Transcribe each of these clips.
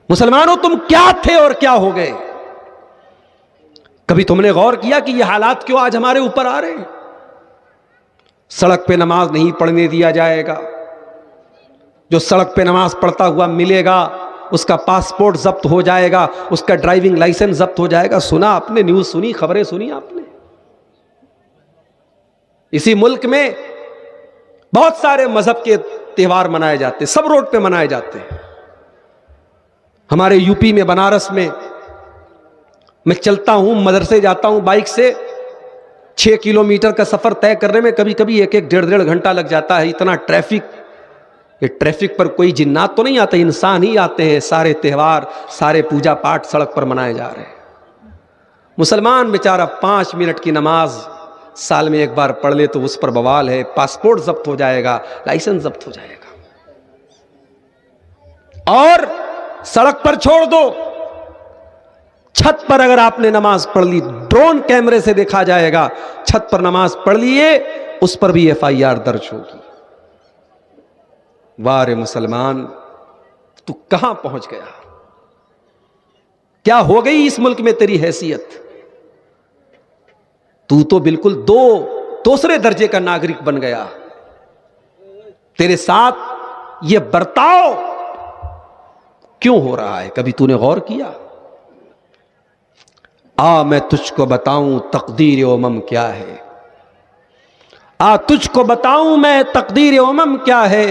مسلمانوں تم کیا تھے اور کیا ہو گئے؟ کبھی تم نے غور کیا کہ یہ حالات کیوں آج ہمارے اوپر آ رہے ہیں؟ سڑک پہ نماز نہیں پڑھنے دیا جائے گا، جو سڑک پہ نماز پڑھتا ہوا ملے گا اس کا پاسپورٹ ضبط ہو جائے گا، اس کا ڈرائیونگ لائسنس ضبط ہو جائے گا۔ سنا آپ نے؟ نیوز سنی؟ خبریں سنی آپ نے؟ اسی ملک میں بہت سارے مذہب کے تہوار منائے جاتے، سب روڈ پہ منائے جاتے ہیں۔ ہمارے یو پی میں بنارس میں چلتا ہوں، مدرسے جاتا ہوں بائک سے، 6 کلومیٹر کا سفر طے کرنے میں کبھی کبھی 1-1 گھنٹہ لگ جاتا ہے، اتنا ٹریفک۔ یہ ٹریفک پر کوئی جنات تو نہیں آتے، انسان ہی آتے ہیں۔ سارے تہوار، سارے پوجا پاٹ سڑک پر منائے جا رہے ہیں۔ مسلمان بیچارہ 5 منٹ کی نماز سال میں ایک بار پڑھ لے تو اس پر بوال ہے، پاسپورٹ ضبط ہو جائے گا، لائسنس ضبط ہو جائے گا۔ اور سڑک پر چھوڑ دو، چھت پر اگر آپ نے نماز پڑھ لی، ڈرون کیمرے سے دیکھا جائے گا، چھت پر نماز پڑھ لیے اس پر بھی FIR درج ہوگی۔ وارے مسلمان، تو کہاں پہنچ گیا؟ کیا ہو گئی اس ملک میں تیری حیثیت؟ تو بالکل دوسرے درجے کا ناگرک بن گیا۔ تیرے ساتھ یہ برتاؤ کیوں ہو رہا ہے؟ کبھی تو نے غور کیا؟ میں تجھ کو بتاؤں تقدیر امم کیا ہے، تجھ کو بتاؤں میں تقدیر امم کیا ہے،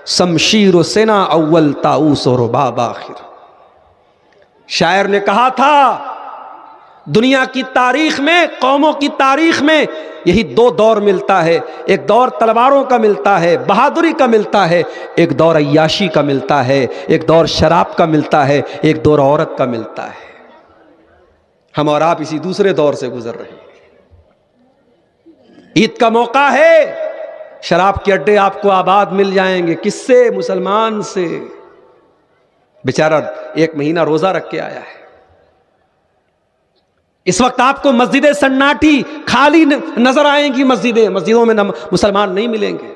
شمشیر و سنا اول طاؤس و رباب آخر۔ شاعر نے کہا تھا دنیا کی تاریخ میں، قوموں کی تاریخ میں یہی 2 دور ملتا ہے، ایک دور تلواروں کا ملتا ہے، بہادری کا ملتا ہے، ایک دور عیاشی کا ملتا ہے، ایک دور شراب کا ملتا ہے، ایک دور عورت کا ملتا ہے۔ ہم اور آپ اسی دوسرے دور سے گزر رہے ہیں۔ عید کا موقع ہے، شراب کے اڈے آپ کو آباد مل جائیں گے۔ کس سے؟ مسلمان سے۔ بیچارہ 1 مہینہ روزہ رکھ کے آیا ہے۔ اس وقت آپ کو مسجدیں سناٹی خالی نظر آئیں گی، مسجدوں میں مسلمان نہیں ملیں گے۔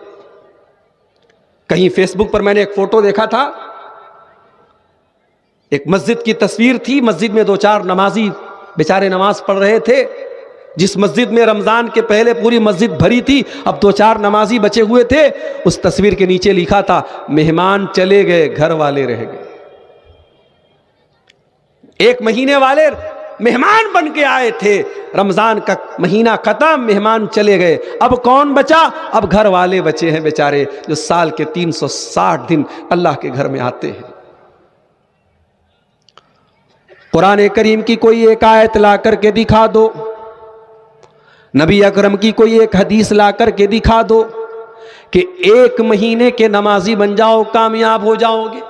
کہیں فیس بک پر میں نے ایک فوٹو دیکھا تھا، ایک مسجد کی تصویر تھی، مسجد میں 2-4 نمازی بیچارے نماز پڑھ رہے تھے۔ جس مسجد میں رمضان کے پہلے پوری مسجد بھری تھی، اب 2-4 نمازی بچے ہوئے تھے۔ اس تصویر کے نیچے لکھا تھا مہمان چلے گئے، گھر والے رہ گئے۔ 1 مہینے والے مہمان بن کے آئے تھے، رمضان کا مہینہ ختم، مہمان چلے گئے، اب کون بچا؟ اب گھر والے بچے ہیں بیچارے، جو سال کے 360 دن اللہ کے گھر میں آتے ہیں۔ قرآن کریم کی کوئی ایک آیت لا کر کے دکھا دو، نبی اکرم کی کوئی ایک حدیث لا کر کے دکھا دو کہ 1 مہینے کے نمازی بن جاؤ، کامیاب ہو جاؤ گے۔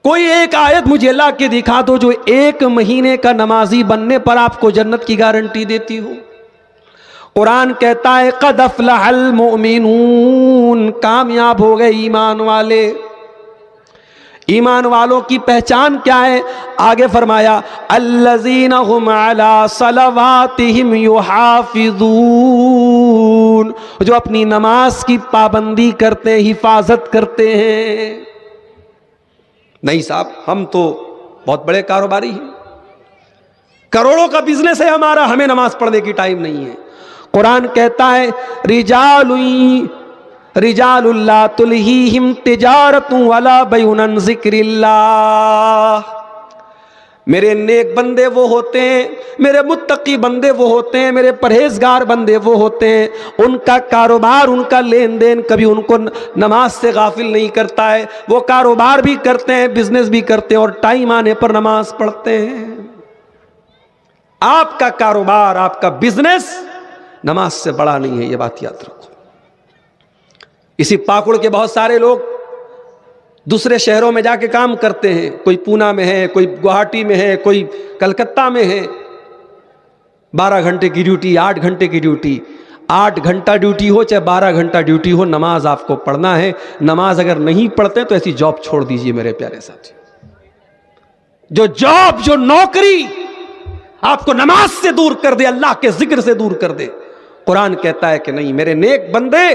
کوئی ایک آیت مجھے لا کے دکھا دو جو 1 مہینے کا نمازی بننے پر آپ کو جنت کی گارنٹی دیتی ہو۔ قرآن کہتا ہے قد افلح المؤمنون، کامیاب ہو گئے ایمان والے۔ ایمان والوں کی پہچان کیا ہے؟ آگے فرمایا الذین هم علی صلواتہم یحافظون، جو اپنی نماز کی پابندی کرتے ہیں، حفاظت کرتے ہیں۔ نہیں صاحب، ہم تو بہت بڑے کاروباری ہیں، کروڑوں کا بزنس ہے ہمارا، ہمیں نماز پڑھنے کی ٹائم نہیں ہے۔ قرآن کہتا ہے رجال لا تلہیہم تجارت ولا بیع عن ذکر اللہ۔ میرے نیک بندے وہ ہوتے ہیں، میرے متقی بندے وہ ہوتے ہیں، میرے پرہیزگار بندے وہ ہوتے ہیں، ان کا کاروبار، ان کا لین دین کبھی ان کو نماز سے غافل نہیں کرتا ہے۔ وہ کاروبار بھی کرتے ہیں، بزنس بھی کرتے ہیں، اور ٹائم آنے پر نماز پڑھتے ہیں۔ آپ کا کاروبار، آپ کا بزنس نماز سے بڑا نہیں ہے، یہ بات یاد رکھو۔ اسی پاکڑ کے بہت سارے لوگ دوسرے شہروں میں جا کے کام کرتے ہیں، کوئی پونا میں ہے، کوئی گوہاٹی میں ہے، کوئی کلکتہ میں ہے۔ 12 گھنٹے کی ڈیوٹی، 8 گھنٹے کی ڈیوٹی، 8 گھنٹہ ڈیوٹی ہو چاہے 12 گھنٹہ ڈیوٹی ہو، نماز آپ کو پڑھنا ہے۔ نماز اگر نہیں پڑھتے تو ایسی جاب چھوڑ دیجئے میرے پیارے ساتھی۔ جو جاب، جو نوکری آپ کو نماز سے دور کر دے، اللہ کے ذکر سے دور کر دے، قرآن کہتا ہے کہ نہیں، میرے نیک بندے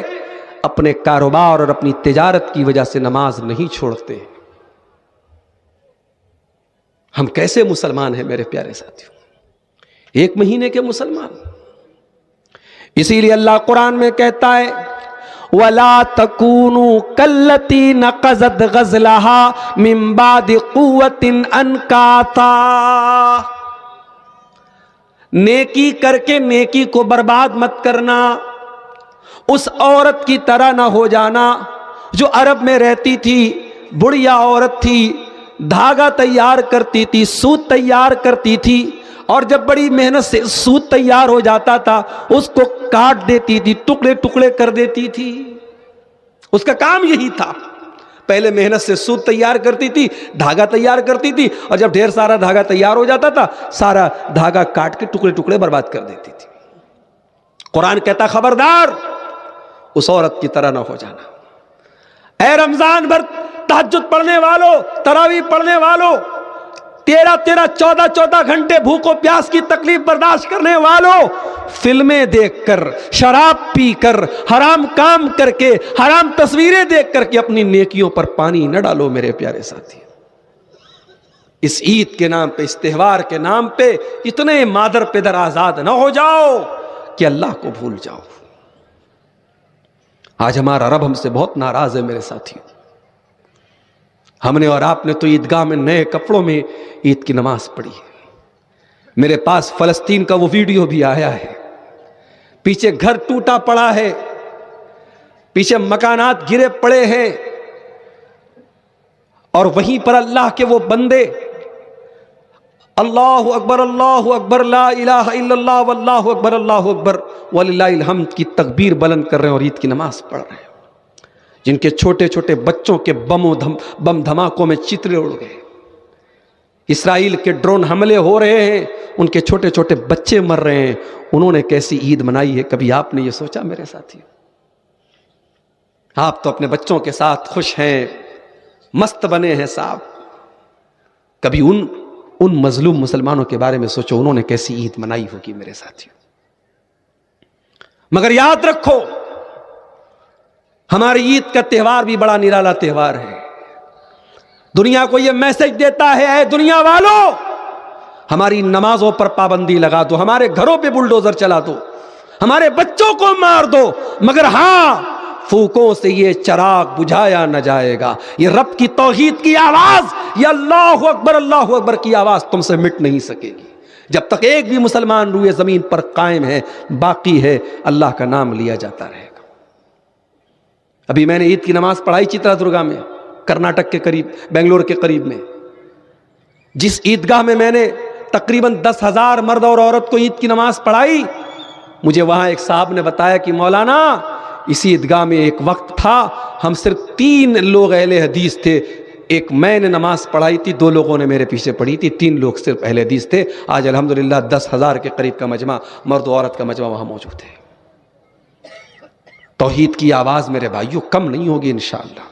اپنے کاروبار اور اپنی تجارت کی وجہ سے نماز نہیں چھوڑتے۔ ہم کیسے مسلمان ہیں میرے پیارے ساتھیوں؟ 1 مہینے کے مسلمان. اسی لیے اللہ قرآن میں کہتا ہے وَلَا تَكُونُوا كَالَّتِي نَقَضَتْ غَزْلَهَا مِن بَعْدِ قُوَّةٍ أَنْكَاثًا. نیکی کر کے نیکی کو برباد مت کرنا. اس عورت کی طرح نہ ہو جانا جو عرب میں رہتی تھی، بڑھیا عورت تھی، دھاگا تیار کرتی تھی، سوت تیار کرتی تھی، اور جب بڑی محنت سے سوت تیار ہو جاتا تھا اس کو کاٹ دیتی تھی، ٹکڑے ٹکڑے کر دیتی تھی. اس کا کام یہی تھا. پہلے محنت سے سوت تیار کرتی تھی، دھاگا تیار کرتی تھی، اور جب ڈھیر سارا دھاگا تیار ہو جاتا تھا سارا دھاگا کاٹ کے ٹکڑے ٹکڑے برباد کر دیتی تھی. قرآن کہتا خبردار اس عورت کی طرح نہ ہو جانا. اے رمضان بھر تہجد پڑھنے والوں، تراویح پڑھنے والوں، 13 14 گھنٹے بھوک و پیاس کی تکلیف برداشت کرنے والوں، فلمیں دیکھ کر، شراب پی کر، حرام کام کر کے، حرام تصویریں دیکھ کر کے اپنی نیکیوں پر پانی نہ ڈالو میرے پیارے ساتھی. اس عید کے نام پہ، اس تہوار کے نام پہ اتنے مادر پدر آزاد نہ ہو جاؤ کہ اللہ کو بھول جاؤ. آج ہمارا رب ہم سے بہت ناراض ہے میرے ساتھیوں. ہم نے اور آپ نے تو عیدگاہ میں نئے کپڑوں میں عید کی نماز پڑھی ہے. میرے پاس فلسطین کا وہ ویڈیو بھی آیا ہے. پیچھے گھر ٹوٹا پڑا ہے، پیچھے مکانات گرے پڑے ہیں، اور وہیں پر اللہ کے وہ بندے اللہ اکبر لا الہ الا اللہ واللہ اکبر اللہ اکبر وللہ الحمد کی تکبیر بلند کر رہے ہیں اور عید کی نماز پڑھ رہے ہیں. جن کے چھوٹے چھوٹے بچوں کے بم دھماکوں میں چترے اڑ گئے. اسرائیل کے ڈرون حملے ہو رہے ہیں، ان کے چھوٹے چھوٹے بچے مر رہے ہیں. انہوں نے کیسی عید منائی ہے، کبھی آپ نے یہ سوچا میرے ساتھی؟ آپ تو اپنے بچوں کے ساتھ خوش ہیں، مست بنے ہیں صاحب. کبھی ان مظلوم مسلمانوں کے بارے میں سوچو، انہوں نے کیسی عید منائی ہوگی میرے ساتھی. مگر یاد رکھو ہماری عید کا تہوار بھی بڑا نرالا تہوار ہے. دنیا کو یہ میسج دیتا ہے اے دنیا والوں، ہماری نمازوں پر پابندی لگا دو، ہمارے گھروں پہ بلڈوزر چلا دو، ہمارے بچوں کو مار دو، مگر ہاں پھوکوں سے یہ چراغ بجھایا نہ جائے گا. یہ رب کی توحید کی آواز، یہ اللہ اکبر کی آواز تم سے مٹ نہیں سکے گی. جب تک ایک بھی مسلمان روئے زمین پر قائم ہے، باقی ہے، اللہ کا نام لیا جاتا رہے گا. ابھی میں نے عید کی نماز پڑھائی چترا درگا میں، کرناٹک کے قریب، بنگلور کے قریب میں. جس عیدگاہ میں میں نے تقریباً 10,000 مرد اور عورت کو عید کی نماز پڑھائی، مجھے وہاں ایک صاحب نے بتایا کہ مولانا اس عیدگاہ میں ایک وقت تھا ہم صرف 3 لوگ اہل حدیث تھے. ایک میں نے نماز پڑھائی تھی، 2 لوگوں نے میرے پیچھے پڑھی تھی، 3 لوگ صرف اہل حدیث تھے. آج الحمدللہ 10,000 کے قریب کا مجمع، مرد و عورت کا مجمع وہاں موجود ہے. توحید کی آواز میرے بھائیوں کم نہیں ہوگی انشاءاللہ.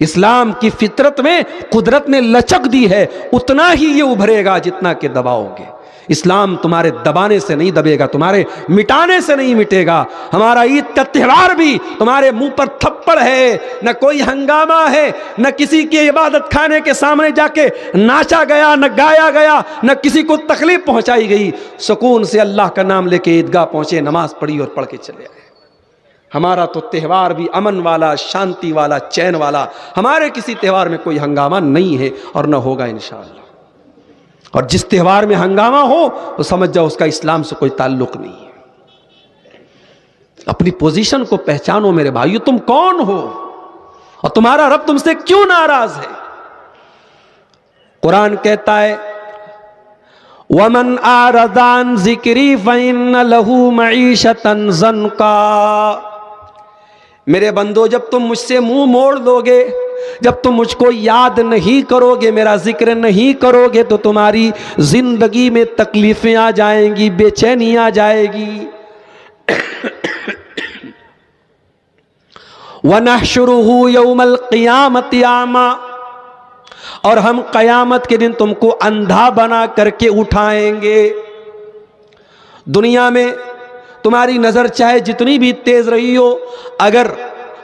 اسلام کی فطرت میں قدرت نے لچک دی ہے، اتنا ہی یہ ابھرے گا جتنا کہ دباؤ گے. اسلام تمہارے دبانے سے نہیں دبے گا، تمہارے مٹانے سے نہیں مٹے گا. ہمارا عید کا تہوار بھی تمہارے منہ پر تھپڑ ہے، نہ کوئی ہنگامہ ہے، نہ کسی کے عبادت خانے کے سامنے جا کے ناچا گیا، نہ گایا گیا، نہ کسی کو تکلیف پہنچائی گئی. سکون سے اللہ کا نام لے کے عیدگاہ پہنچے، نماز پڑھی اور پڑھ کے چلے آئے. ہمارا تو تہوار بھی امن والا، شانتی والا، چین والا. ہمارے کسی تہوار میں کوئی ہنگامہ نہیں ہے اور نہ ہوگا انشاءاللہ. اور جس تہوار میں ہنگامہ ہو تو سمجھ جاؤ اس کا اسلام سے کوئی تعلق نہیں ہے. اپنی پوزیشن کو پہچانو میرے بھائیو، تم کون ہو اور تمہارا رب تم سے کیوں ناراض ہے. قرآن کہتا ہے وَمَنْ أَعْرَضَ عَنْ ذِكْرِي فَإِنَّ لَهُ مَعِيشَةً ضَنْكًا. میرے بندو جب تم مجھ سے منہ موڑ لو گے، جب تم مجھ کو یاد نہیں کرو گے، میرا ذکر نہیں کرو گے، تو تمہاری زندگی میں تکلیفیں آ جائیں گی، بے چینی آ جائے گی. وَنَحْشُرُهُ يَوْمَ الْقِيَامَةِ أَعْمَى. اور ہم قیامت کے دن تم کو اندھا بنا کر کے اٹھائیں گے. دنیا میں تمہاری نظر چاہے جتنی بھی تیز رہی ہو، اگر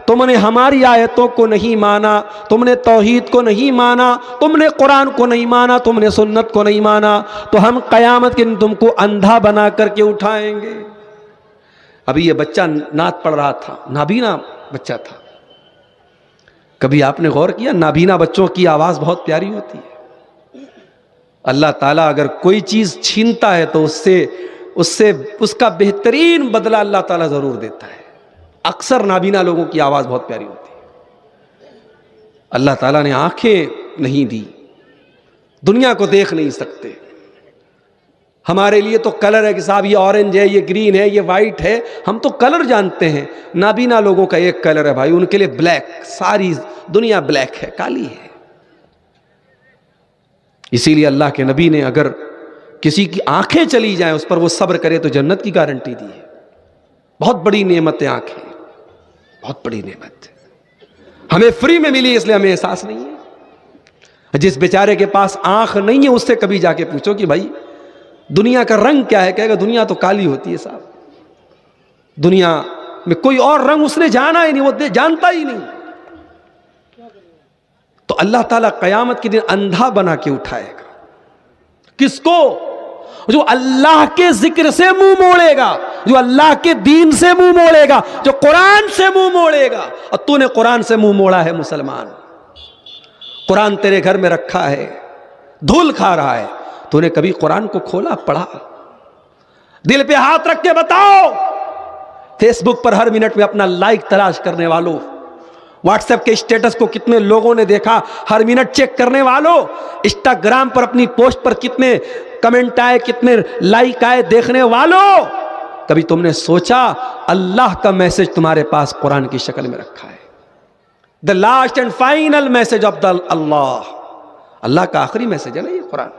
تم نے ہماری آیتوں کو نہیں مانا، تم نے توحید کو نہیں مانا، تم نے قرآن کو نہیں مانا، تم نے سنت کو نہیں مانا، تو ہم قیامت کے دن تم کو اندھا بنا کر کے اٹھائیں گے۔ ابھی یہ بچہ نعت پڑھ رہا تھا، نابینا بچہ تھا۔ کبھی آپ نے غور کیا نابینا بچوں کی آواز بہت پیاری ہوتی ہے۔ اللہ تعالیٰ اگر کوئی چیز چھینتا ہے تو اس کا بہترین بدلہ اللہ تعالیٰ ضرور دیتا ہے۔ اکثر نابینا لوگوں کی آواز بہت پیاری ہوتی ہے۔ اللہ تعالیٰ نے آنکھیں نہیں دی، دنیا کو دیکھ نہیں سکتے۔ ہمارے لیے تو کلر ہے کہ صاحب یہ اورنج ہے، یہ گرین ہے، یہ وائٹ ہے، ہم تو کلر جانتے ہیں۔ نابینا لوگوں کا ایک کلر ہے بھائی، ان کے لیے بلیک، ساری دنیا بلیک ہے، کالی ہے۔ اسی لیے اللہ کے نبی نے اگر کسی کی آنکھیں چلی جائیں اس پر وہ صبر کرے تو جنت کی گارنٹی دی ہے۔ بہت بڑی نعمت ہے آنکھیں، بہت بڑی نعمت ہے، ہمیں فری میں ملی، اس لیے ہمیں احساس نہیں ہے۔ جس بیچارے کے پاس آنکھ نہیں ہے اس سے کبھی جا کے پوچھو کہ بھائی دنیا کا رنگ کیا ہے، کہے گا دنیا تو کالی ہوتی ہے صاحب، دنیا میں کوئی اور رنگ اس نے جانا ہی نہیں، وہ جانتا ہی نہیں۔ تو اللہ تعالیٰ قیامت کے دن اندھا بنا کے اٹھائے گا۔ کس کو؟ جو اللہ کے ذکر سے منہ موڑے گا، جو اللہ کے دین سے منہ موڑے گا، جو قرآن سے منہ موڑے گا۔ اور تو نے قرآن سے منہ موڑا ہے مسلمان، قرآن تیرے گھر میں رکھا ہے، دھول کھا رہا ہے، تو نے کبھی قرآن کو کھولا، پڑھا؟ دل پہ ہاتھ رکھ کے بتاؤ۔ فیس بک پر ہر منٹ میں اپنا لائک تلاش کرنے والوں، واٹس ایپ کے اسٹیٹس کو کتنے لوگوں نے دیکھا ہر منٹ چیک کرنے والوں، انسٹاگرام پر اپنی پوسٹ پر کتنے کمنٹ آئے، کتنے لائک آئے دیکھنے والوں، کبھی تم نے سوچا اللہ کا میسج تمہارے پاس قرآن کی شکل میں رکھا ہے؟ The last and final message of the Allah کا آخری میسج ہے نا یہ قرآن۔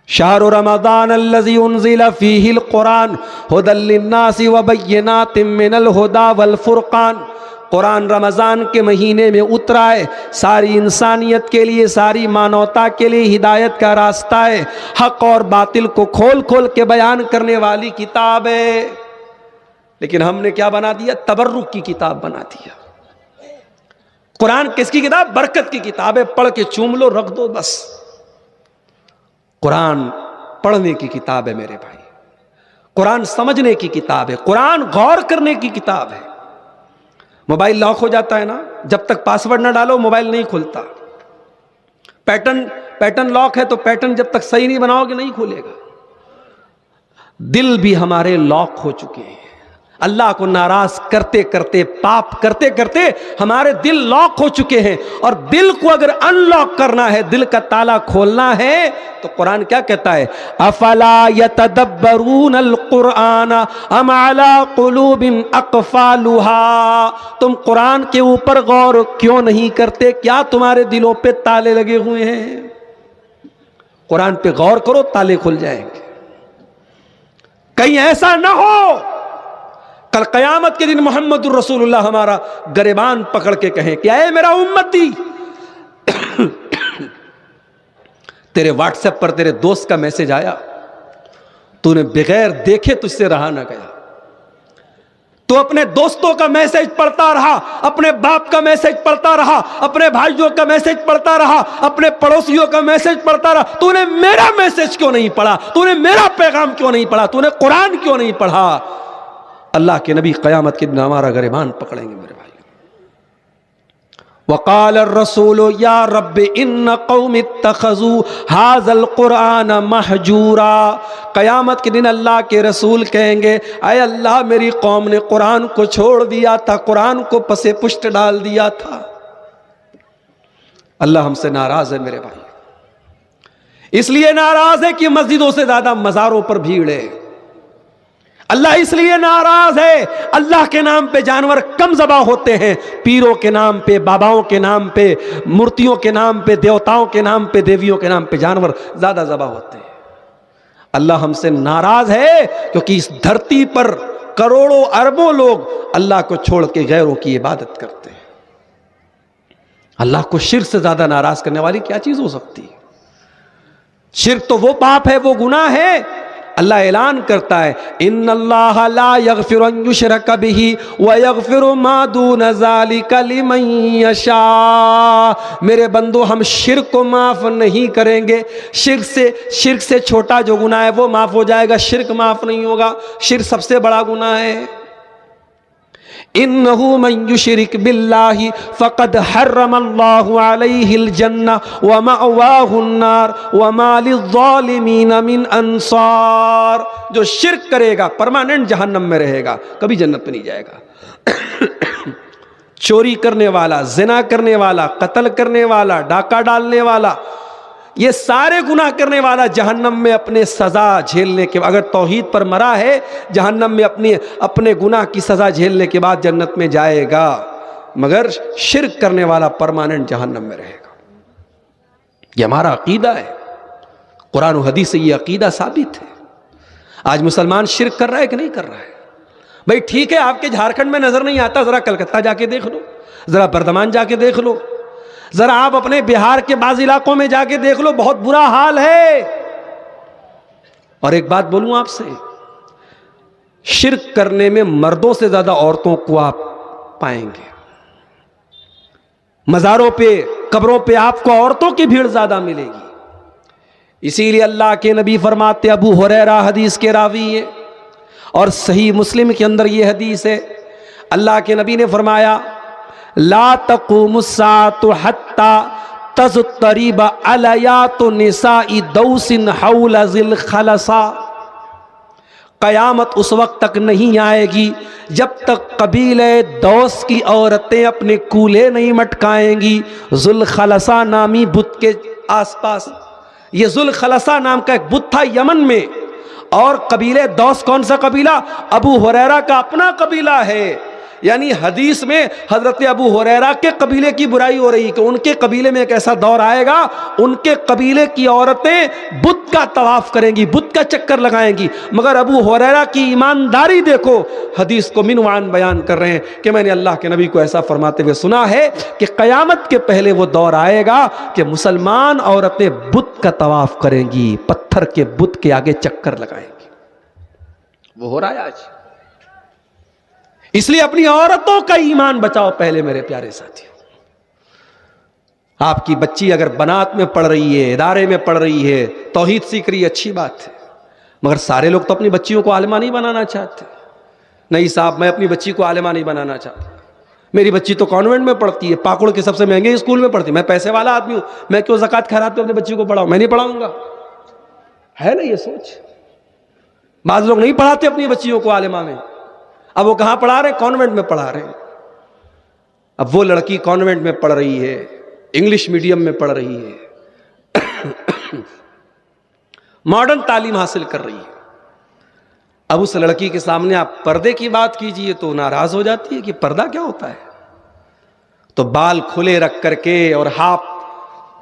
شہر رمضان الذی انزل فیہ القرآن ھدی للناس وبینات من الھدی والفرقان۔ قرآن رمضان کے مہینے میں اترا ہے، ساری انسانیت کے لیے، ساری مانوتا کے لیے ہدایت کا راستہ ہے، حق اور باطل کو کھول کھول کے بیان کرنے والی کتاب ہے۔ لیکن ہم نے کیا بنا دیا؟ تبرک کی کتاب بنا دیا۔ قرآن کس کی کتاب؟ برکت کی کتاب ہے، پڑھ کے چوم لو، رکھ دو بس۔ قرآن پڑھنے کی کتاب ہے میرے بھائی، قرآن سمجھنے کی کتاب ہے، قرآن غور کرنے کی کتاب ہے۔ موبائل لاک ہو جاتا ہے نا، جب تک پاسورڈ نہ ڈالو موبائل نہیں کھلتا۔ پیٹرن لاک ہے تو پیٹرن جب تک صحیح نہیں بناؤ گے نہیں کھولے گا۔ دل بھی ہمارے لاک ہو چکے ہیں، اللہ کو ناراض کرتے کرتے، پاپ کرتے کرتے ہمارے دل لاک ہو چکے ہیں۔ اور دل کو اگر ان لاک کرنا ہے، دل کا تالا کھولنا ہے، تو قرآن کیا کہتا ہے؟ افلا یتدبرون القرآن ام علی قلوب اقفالها۔ تم قرآن کے اوپر غور کیوں نہیں کرتے؟ کیا تمہارے دلوں پہ تالے لگے ہوئے ہیں؟ قرآن پہ غور کرو، تالے کھل جائیں گے۔ کہیں ایسا نہ ہو کل قیامت کے دن محمد الرسول اللہ ہمارا گریبان پکڑ کے کہیں کہ اے میرا امتی، تیرے واٹس ایپ پر تیرے دوست کا میسج آیا، تو نے بغیر دیکھے تجھ سے رہا نہ گیا، تو اپنے دوستوں کا میسج پڑھتا رہا، اپنے باپ کا میسج پڑھتا رہا، اپنے بھائیوں کا میسج پڑھتا رہا، اپنے پڑوسیوں کا میسج پڑھتا رہا، تو نے میرا میسج کیوں نہیں پڑھا؟ تو نے میرا پیغام کیوں نہیں پڑھا؟ تو نے قرآن کیوں نہیں پڑھا؟ اللہ کے نبی قیامت کے دن ہمارا گریبان پکڑیں گے میرے بھائی۔ وقال الرسول یا رب ان قوم اتخذوا هذا القرآن مہجورا۔ قیامت کے دن اللہ کے رسول کہیں گے اے اللہ میری قوم نے قرآن کو چھوڑ دیا تھا، قرآن کو پس پشت ڈال دیا تھا۔ اللہ ہم سے ناراض ہے میرے بھائی، اس لیے ناراض ہے کہ مسجدوں سے زیادہ مزاروں پر بھیڑ ہے۔ اللہ اس لیے ناراض ہے، اللہ کے نام پہ جانور کم ذبح ہوتے ہیں، پیروں کے نام پہ، باباؤں کے نام پہ، مورتیوں کے نام پہ، دیوتاؤں کے نام پہ، دیویوں کے نام پہ جانور زیادہ ذبح ہوتے ہیں۔ اللہ ہم سے ناراض ہے کیونکہ اس دھرتی پر کروڑوں اربوں لوگ اللہ کو چھوڑ کے غیروں کی عبادت کرتے ہیں۔ اللہ کو شرک سے زیادہ ناراض کرنے والی کیا چیز ہو سکتی ہے؟ شرک تو وہ پاپ ہے، وہ گناہ ہے اللہ اعلان کرتا ہے ان اللہ لا یغفر ان یشرک بہ ویغفر ما دون ذلک لمن یشاء، میرے بندو ہم شرک کو معاف نہیں کریں گے، شرک سے چھوٹا جو گناہ ہے وہ معاف ہو جائے گا، شرک معاف نہیں ہوگا، شرک سب سے بڑا گناہ ہے۔ انہ من یشرک باللہ فقد حرم اللہ علیہ الجنہ ومأواہ النار وما للظالمین من انصار، جو شرک کرے گا پرماننٹ جہنم میں رہے گا، کبھی جنت میں نہیں جائے گا۔ چوری کرنے والا، زنا کرنے والا، قتل کرنے والا، ڈاکہ ڈالنے والا، یہ سارے گناہ کرنے والا جہنم میں اپنے سزا جھیلنے کے، اگر توحید پر مرا ہے جہنم میں اپنے گناہ کی سزا جھیلنے کے بعد جنت میں جائے گا، مگر شرک کرنے والا پرماننٹ جہنم میں رہے گا۔ یہ ہمارا عقیدہ ہے، قرآن و حدیث سے یہ عقیدہ ثابت ہے۔ آج مسلمان شرک کر رہا ہے کہ نہیں کر رہا ہے؟ بھئی ٹھیک ہے، آپ کے جھارکھنڈ میں نظر نہیں آتا، ذرا کلکتہ جا کے دیکھ لو، ذرا بردمان جا کے دیکھ لو، ذرا آپ اپنے بہار کے بعض علاقوں میں جا کے دیکھ لو، بہت برا حال ہے۔ اور ایک بات بولوں آپ سے، شرک کرنے میں مردوں سے زیادہ عورتوں کو آپ پائیں گے۔ مزاروں پہ، قبروں پہ آپ کو عورتوں کی بھیڑ زیادہ ملے گی۔ اسی لیے اللہ کے نبی فرماتے، ابو ہریرہ حدیث کے راوی ہیں اور صحیح مسلم کے اندر یہ حدیث ہے، اللہ کے نبی نے فرمایا لا تقوم الساعة حتى تضطرب علیات نساء دوس حول ذی الخلصہ، قیامت اس وقت تک نہیں آئے گی جب تک قبیلہ دوس کی عورتیں اپنے کولے نہیں مٹکائیں گی ذو الخلصہ نامی بت کے آس پاس۔ یہ ذو الخلصہ نام کا ایک بت تھا یمن میں، اور قبیلہ دوس کون سا قبیلہ؟ ابو ہریرہ کا اپنا قبیلہ ہے۔ یعنی حدیث میں حضرت ابو ہریرہ کے قبیلے کی برائی ہو رہی کہ ان کے قبیلے میں ایک ایسا دور آئے گا ان کے قبیلے کی عورتیں بت کا طواف کریں گی، بت کا چکر لگائیں گی۔ مگر ابو ہریرہ کی ایمانداری دیکھو، حدیث کو منوان بیان کر رہے ہیں کہ میں نے اللہ کے نبی کو ایسا فرماتے ہوئے سنا ہے کہ قیامت کے پہلے وہ دور آئے گا کہ مسلمان عورتیں بت کا طواف کریں گی، پتھر کے بت کے آگے چکر لگائیں گی۔ وہ ہو رہا ہے آج۔ اس لیے اپنی عورتوں کا ایمان بچاؤ پہلے میرے پیارے ساتھیوں۔ آپ کی بچی اگر بنات میں پڑھ رہی ہے، ادارے میں پڑھ رہی ہے، توحید سیکھ رہی ہے، اچھی بات ہے، مگر سارے لوگ تو اپنی بچیوں کو عالمہ نہیں بنانا چاہتے۔ نہیں صاحب، میں اپنی بچی کو عالمہ نہیں بنانا چاہتا، میری بچی تو کانوینٹ میں پڑھتی ہے، پاکڑ کے سب سے مہنگے اسکول میں پڑھتی ہے، میں پیسے والا آدمی ہوں، میں کیوں زکوٰۃ خیرات پہ اپنی بچی کو پڑھاؤں؟ میں نہیں پڑھاؤں گا۔ ہے نا یہ سوچ؟ بعض لوگ نہیں پڑھاتے اپنی بچیوں کو عالمہ میں۔ اب وہ کہاں پڑھا رہے ہیں؟ کانوینٹ میں پڑھا رہے ہیں۔ اب وہ لڑکی کانوینٹ میں پڑھ رہی ہے، انگلش میڈیم میں پڑھ رہی ہے، ماڈرن تعلیم حاصل کر رہی ہے۔ اب اس لڑکی کے سامنے آپ پردے کی بات کیجئے تو ناراض ہو جاتی ہے کہ پردہ کیا ہوتا ہے؟ تو بال کھلے رکھ کر کے اور ہاف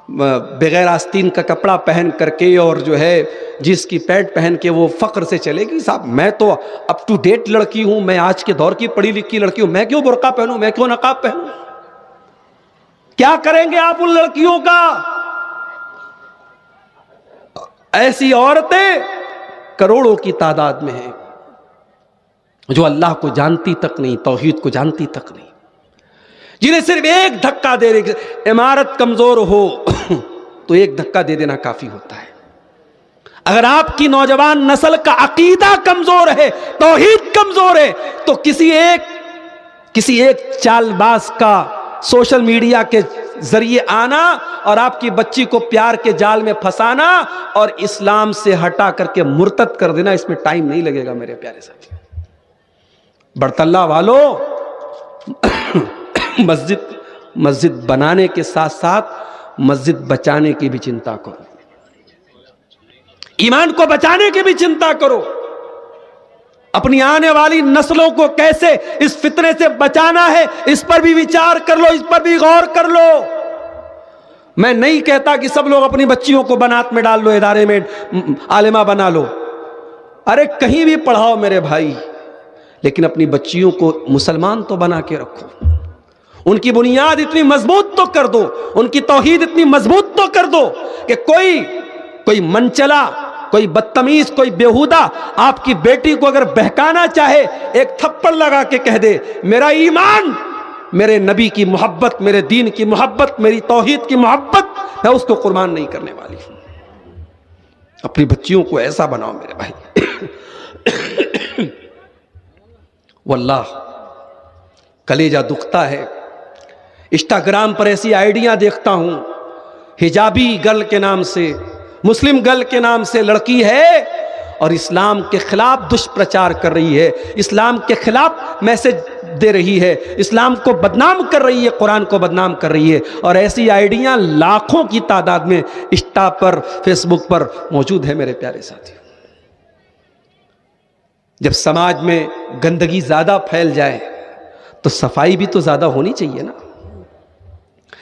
بغیر آستین کا کپڑا پہن کر کے اور جو ہے جس کی پینٹ پہن کے وہ فخر سے چلے گی، صاحب میں تو اپ ٹو ڈیٹ لڑکی ہوں، میں آج کے دور کی پڑھی لکھی لڑکی ہوں، میں کیوں برقع پہنوں، میں کیوں نقاب پہنوں؟ کیا کریں گے آپ ان لڑکیوں کا؟ ایسی عورتیں کروڑوں کی تعداد میں ہیں جو اللہ کو جانتی تک نہیں، توحید کو جانتی تک نہیں، جنہیں صرف ایک دھکا دے دے، عمارت کمزور ہو تو ایک دھکا دے دینا کافی ہوتا ہے۔ اگر آپ کی نوجوان نسل کا عقیدہ کمزور ہے، توحید کمزور ہے، تو کسی ایک چال باز کا سوشل میڈیا کے ذریعے آنا اور آپ کی بچی کو پیار کے جال میں پھنسانا اور اسلام سے ہٹا کر کے مرتد کر دینا، اس میں ٹائم نہیں لگے گا میرے پیارے ساتھی۔ برطلہ والوں، مسجد بنانے کے ساتھ ساتھ مسجد بچانے کی بھی چنتا کرو، ایمان کو بچانے کی بھی چنتا کرو، اپنی آنے والی نسلوں کو کیسے اس فتنے سے بچانا ہے اس پر بھی وچار کر لو، اس پر بھی غور کر لو۔ میں نہیں کہتا کہ سب لوگ اپنی بچیوں کو بنات میں ڈال لو، ادارے میں عالمہ بنا لو، ارے کہیں بھی پڑھاؤ میرے بھائی، لیکن اپنی بچیوں کو مسلمان تو بنا کے رکھو، ان کی بنیاد اتنی مضبوط تو کر دو، ان کی توحید اتنی مضبوط تو کر دو کہ کوئی منچلا کوئی بدتمیز، کوئی بیہودہ آپ کی بیٹی کو اگر بہکانا چاہے، ایک تھپڑ لگا کے کہہ دے میرا ایمان، میرے نبی کی محبت، میرے دین کی محبت، میری توحید کی محبت، میں اس کو قربان نہیں کرنے والی ہوں۔ اپنی بچیوں کو ایسا بناؤ میرے بھائی۔ واللہ کلیجہ دکھتا ہے، انسٹاگرام پر ایسی آئیڈیاں دیکھتا ہوں، حجابی گرل کے نام سے، مسلم گرل کے نام سے لڑکی ہے اور اسلام کے خلاف دشپرچار کر رہی ہے، اسلام کے خلاف میسج دے رہی ہے، اسلام کو بدنام کر رہی ہے، قرآن کو بدنام کر رہی ہے، اور ایسی آئیڈیاں لاکھوں کی تعداد میں انسٹا پر، فیس بک پر موجود ہے میرے پیارے ساتھی۔ جب سماج میں گندگی زیادہ پھیل جائے تو صفائی بھی تو زیادہ ہونی چاہیے نا۔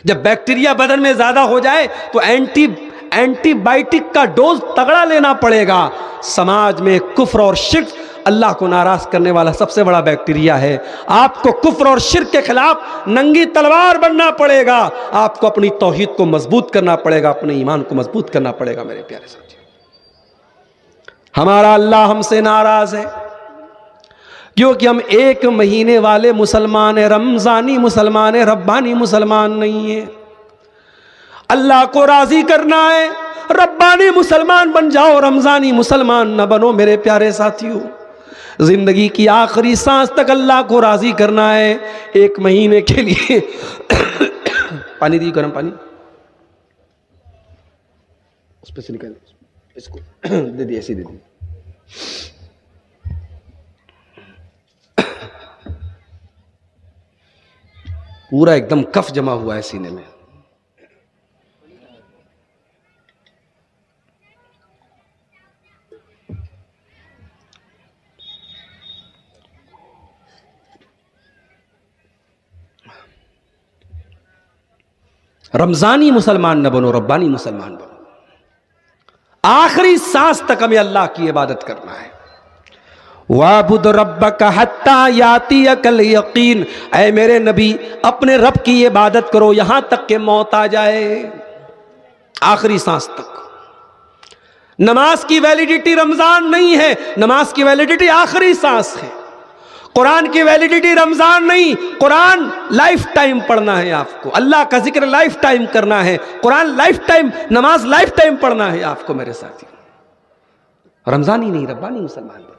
جب بیکٹیریا بدن میں زیادہ ہو جائے تو اینٹی بائیوٹک کا ڈوز تگڑا لینا پڑے گا۔ سماج میں کفر اور شرک اللہ کو ناراض کرنے والا سب سے بڑا بیکٹیریا ہے۔ آپ کو کفر اور شرک کے خلاف ننگی تلوار بننا پڑے گا، آپ کو اپنی توحید کو مضبوط کرنا پڑے گا، اپنے ایمان کو مضبوط کرنا پڑے گا میرے پیارے ساتھی۔ ہمارا اللہ ہم سے ناراض ہے کیونکہ ہم ایک مہینے والے مسلمان ہیں، رمضانی مسلمان ہیں، ربانی مسلمان نہیں ہیں۔ اللہ کو راضی کرنا ہے، ربانی مسلمان بن جاؤ، رمضانی مسلمان نہ بنو میرے پیارے ساتھیوں۔ زندگی کی آخری سانس تک اللہ کو راضی کرنا ہے، ایک مہینے کے لیے پانی دی، گرم پانی اس پہ سے نکال، اس کو دے دی، ایسی دے دی۔ پورا ایک دم کف جمع ہوا ہے سینے میں۔ رمضانی مسلمان نہ بنو، ربانی مسلمان بنو۔ آخری سانس تک ہمیں اللہ کی عبادت کرنا ہے۔ وَاعْبُدْ رَبَّكَ حَتَّى يَأْتِيَكَ الْيَقِينُ، اے میرے نبی اپنے رب کی عبادت کرو یہاں تک کہ موت آ جائے، آخری سانس تک۔ نماز کی ویلیڈیٹی رمضان نہیں ہے، نماز کی ویلیڈیٹی آخری سانس ہے۔ قرآن کی ویلیڈیٹی رمضان نہیں، قرآن لائف ٹائم پڑھنا ہے آپ کو، اللہ کا ذکر لائف ٹائم کرنا ہے، قرآن لائف ٹائم، نماز لائف ٹائم پڑھنا ہے آپ کو میرے ساتھی۔ رمضانی نہیں، ربانی مسلمان بنو۔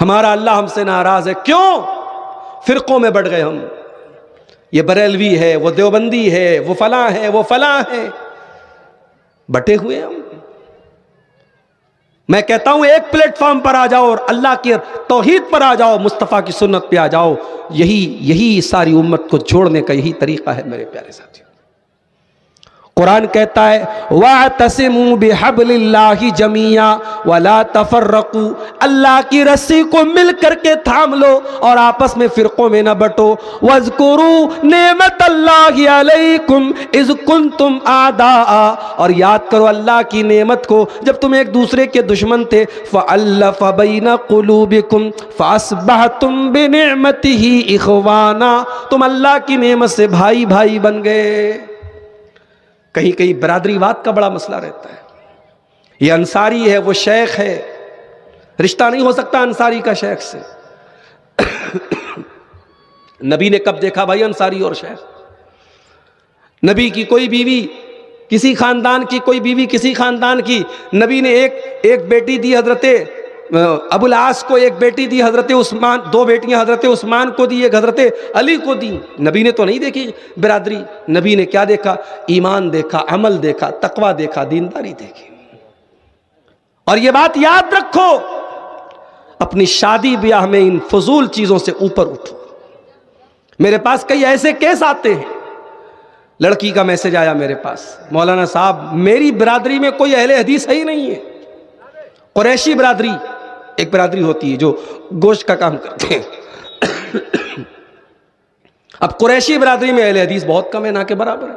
ہمارا اللہ ہم سے ناراض ہے، کیوں؟ فرقوں میں بڑھ گئے ہم، یہ بریلوی ہے، وہ دیوبندی ہے، وہ فلاں ہے، وہ فلاں ہے، بٹے ہوئے ہم۔ میں کہتا ہوں ایک پلیٹ فارم پر آ جاؤ اور اللہ کی توحید پر آ جاؤ، مصطفیٰ کی سنت پہ آ جاؤ، یہی ساری امت کو جوڑنے کا یہی طریقہ ہے میرے پیارے ساتھی۔ قرآن کہتا ہے وَاعْتَصِمُوا بِحَبْلِ اللَّهِ جَمِيعًا وَلَا تَفَرَّقُوا، اللہ کی رسی کو مل کر کے تھام لو اور آپس میں فرقوں میں نہ بٹو۔ وَاذْكُرُوا نِعْمَتَ اللَّهِ عَلَيْكُمْ إِذْ كُنْتُمْ أَعْدَاءً، اور یاد کرو اللہ کی نعمت کو جب تم ایک دوسرے کے دشمن تھے۔ فَأَلَّفَ بَيْنَ قُلُوبِكُمْ فَأَصْبَحْتُمْ بِنِعْمَتِهِ إِخْوَانًا، تم اللہ کی نعمت سے بھائی بھائی بن گئے۔ کہیں کہیں برادری واد کا بڑا مسئلہ رہتا ہے، یہ انصاری ہے، وہ شیخ ہے، رشتہ نہیں ہو سکتا انصاری کا شیخ سے۔ نبی نے کب دیکھا بھائی انصاری اور شیخ؟ نبی کی کوئی بیوی کسی خاندان کی، کوئی بیوی کسی خاندان کی، نبی نے ایک بیٹی دی حضرت ابو العاص کو، ایک بیٹی دی حضرت عثمان، دو بیٹیاں حضرت عثمان کو دی، ایک حضرت علی کو دی۔ نبی نے تو نہیں دیکھی برادری، نبی نے کیا دیکھا؟ ایمان دیکھا، عمل دیکھا، تقوی دیکھا، دینداری دیکھی۔ اور یہ بات یاد رکھو، اپنی شادی بیاہ میں ان فضول چیزوں سے اوپر اٹھو۔ میرے پاس کئی ایسے کیس آتے ہیں، لڑکی کا میسج آیا میرے پاس، مولانا صاحب میری برادری میں کوئی اہل حدیث ہے ہی نہیں ہے، قریشی برادری، ایک برادری ہوتی ہے جو گوشت کا کام کرتے ہیں، اب قریشی برادری میں اہل حدیث بہت کم ہے، نہ کے برابر ہے۔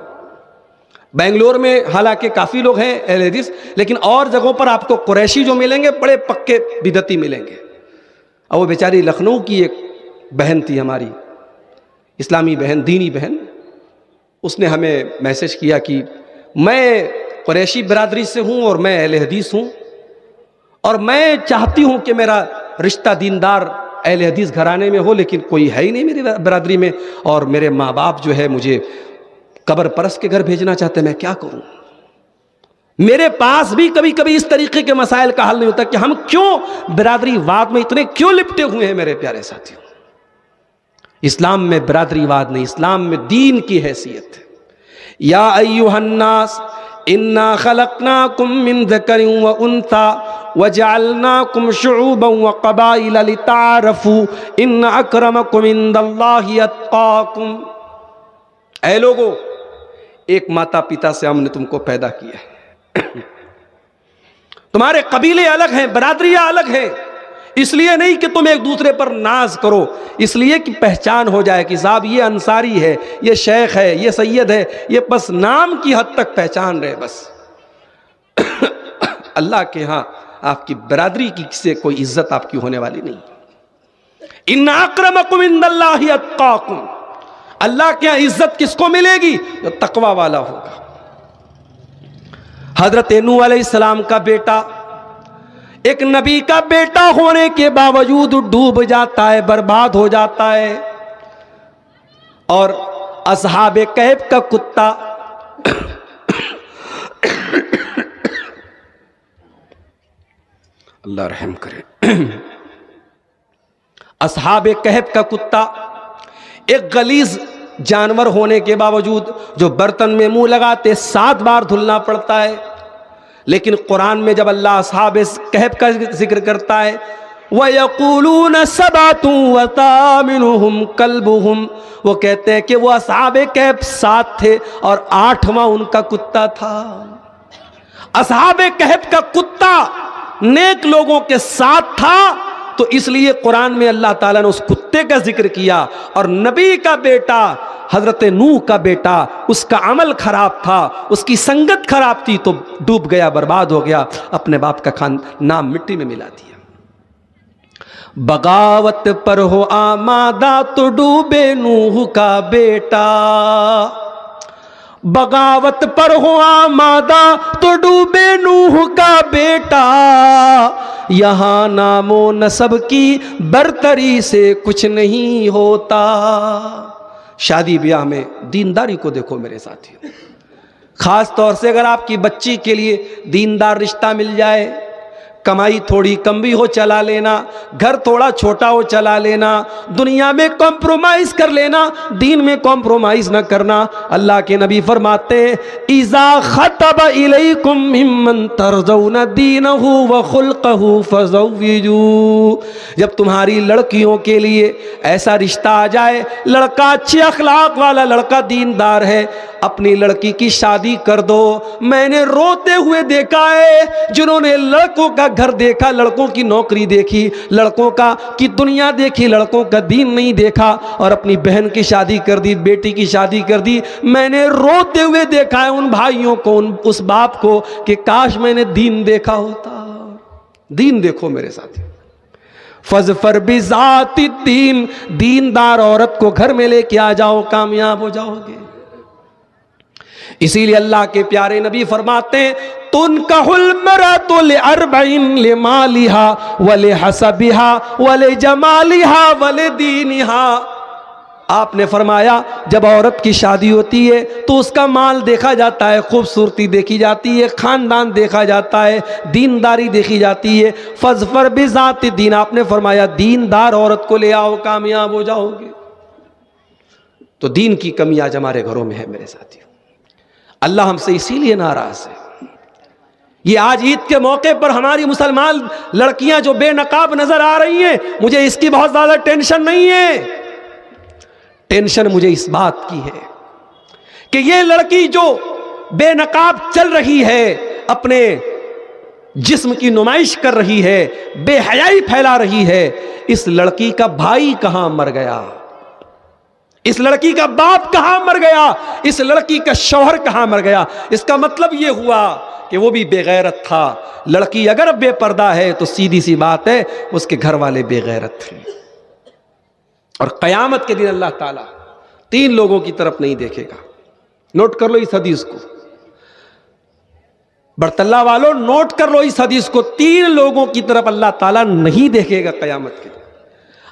بنگلور میں حالانکہ کافی لوگ ہیں اہل حدیث، لیکن اور جگہوں پر آپ کو قریشی جو ملیں گے بڑے پکے بدعتی ملیں گے۔ اور وہ بیچاری لکھنؤ کی ایک بہن تھی ہماری، اسلامی بہن، دینی بہن، اس نے ہمیں میسج کیا کہ میں قریشی برادری سے ہوں اور میں اہل حدیث ہوں، اور میں چاہتی ہوں کہ میرا رشتہ دیندار اہل حدیث گھرانے میں ہو، لیکن کوئی ہے ہی نہیں میری برادری میں، اور میرے ماں باپ جو ہے مجھے قبر پرست کے گھر بھیجنا چاہتے ہیں، میں کیا کروں؟ میرے پاس بھی کبھی کبھی اس طریقے کے مسائل کا حل نہیں ہوتا کہ ہم کیوں برادری واد میں اتنے کیوں لپٹے ہوئے ہیں میرے پیارے ساتھیوں۔ اسلام میں برادری واد نہیں، اسلام میں دین کی حیثیت ہے۔ یا ایھا الناس انا خلقناکم من ذکر و انثی وجعلناکم شعوبا وقبائل لتعارفوا ان اکرمکم عند اللہ اتقاکم۔ اے لوگو، ایک ماتا پتا سے ہم نے تم کو پیدا کیا ہے، تمہارے قبیلے الگ ہیں، برادریاں الگ ہیں، اس لیے نہیں کہ تم ایک دوسرے پر ناز کرو، اس لیے کہ پہچان ہو جائے کہ صاحب یہ انصاری ہے، یہ شیخ ہے، یہ سید ہے، یہ بس نام کی حد تک پہچان رہے بس۔ اللہ کے ہاں آپ کی برادری کی سے کوئی عزت آپ کی ہونے والی نہیں۔ ان اکرمکم عند اللہ اتقاکم، اللہ کے ہاں عزت کس کو ملے گی؟ جو تقوی والا ہوگا۔ حضرت نوح علیہ السلام کا بیٹا ایک نبی کا بیٹا ہونے کے باوجود ڈوب جاتا ہے، برباد ہو جاتا ہے، اور اصحاب کہف کا کتا اللہ رحم کرے، اصحاب کہف کا کتا ایک غلیظ جانور ہونے کے باوجود جو برتن میں منہ لگاتے 7 بار دھلنا پڑتا ہے، لیکن قرآن میں جب اللہ اصحاب کہف کا ذکر کرتا ہے وَيَقُولُونَ سَبْعَةٌ وَثَامِنُهُمْ كَلْبُهُمْ، وہ کہتے ہیں کہ وہ اصحاب کہف 7 تھے اور 8واں ان کا کتا تھا۔ اصحاب کہف کا کتا نیک لوگوں کے ساتھ تھا، تو اس لیے قرآن میں اللہ تعالیٰ نے اس کتے کا ذکر کیا، اور نبی کا بیٹا حضرت نوح کا بیٹا اس کا عمل خراب تھا، اس کی سنگت خراب تھی، تو ڈوب گیا، برباد ہو گیا، اپنے باپ کا نام مٹی میں ملا دیا۔ بغاوت پر ہو آمادہ تو ڈوبے نوح کا بیٹا، بغاوت پر ہو آمادہ تو ڈوبے نوح کا بیٹا، یہاں نام و نسب کی برتری سے کچھ نہیں ہوتا۔ شادی بیاہ میں دینداری کو دیکھو میرے ساتھیوں، خاص طور سے اگر آپ کی بچی کے لیے دیندار رشتہ مل جائے، کمائی تھوڑی کم بھی ہو چلا لینا، گھر تھوڑا چھوٹا ہو چلا لینا، دنیا میں کمپرومائز کر لینا، دین میں کمپرومائز نہ کرنا۔ اللہ کے نبی فرماتے ہیں اذا خطب الیکم ممن ترضون دینہ وخلقہ فزوجوا، جب تمہاری لڑکیوں کے لیے ایسا رشتہ آ جائے، لڑکا اچھے اخلاق والا، لڑکا دیندار ہے، اپنی لڑکی کی شادی کر دو۔ میں نے روتے ہوئے دیکھا ہے جنہوں نے لڑکوں کا گھر دیکھا، لڑکوں کی نوکری دیکھی، لڑکوں کی دنیا دیکھی، لڑکوں کا دین نہیں دیکھا، اور اپنی بہن کی شادی کر دی، بیٹی کی شادی کر دی۔ میں نے روتے ہوئے دیکھا ہے ان بھائیوں کو، اس باپ کو، کہ کاش میں نے دین دیکھا ہوتا۔ دین دیکھو میرے ساتھ، فَاظْفَرْ بِذَاتِ الدِّین، دیندار عورت کو گھر میں لے کے آ جاؤ، کامیاب ہو جاؤ گے۔ اسی لیے اللہ کے پیارے نبی فرماتے ہیں تُنْكَحُ الْمَرْأَةُ لِأَرْبَعٍ لِمَالِهَا وَلِحَسَبِهَا وَلِجَمَالِهَا وَلِدِينِهَا۔ آپ نے فرمایا جب عورت کی شادی ہوتی ہے تو اس کا مال دیکھا جاتا ہے، خوبصورتی دیکھی جاتی ہے، خاندان دیکھا جاتا ہے، دینداری دیکھی جاتی ہے۔ فَاظْفَرْ بِذَاتِ الدِّین، آپ نے فرمایا دیندار عورت کو لے آؤ، کامیاب ہو جاؤ گے۔ تو دین کی کمی آج ہمارے گھروں میں ہے میرے ساتھیوں، اللہ ہم سے اسی لیے ناراض ہے۔ یہ آج عید کے موقع پر ہماری مسلمان لڑکیاں جو بے نقاب نظر آ رہی ہیں، مجھے اس کی بہت زیادہ ٹینشن نہیں ہے، ٹینشن مجھے اس بات کی ہے کہ یہ لڑکی جو بے نقاب چل رہی ہے، اپنے جسم کی نمائش کر رہی ہے، بے حیائی پھیلا رہی ہے، اس لڑکی کا بھائی کہاں مر گیا، اس لڑکی کا باپ کہاں مر گیا، اس لڑکی کا شوہر کہاں مر گیا؟ اس کا مطلب یہ ہوا کہ وہ بھی بے غیرت تھا۔ لڑکی اگر بے پردہ ہے تو سیدھی سی بات ہے اس کے گھر والے بے غیرت تھے، اور قیامت کے دن اللہ تعالیٰ 3 لوگوں کی طرف نہیں دیکھے گا۔ نوٹ کر لو اس حدیث کو، برطلہ والوں نوٹ کر لو اس حدیث کو، 3 لوگوں کی طرف اللہ تعالیٰ نہیں دیکھے گا قیامت کے دن۔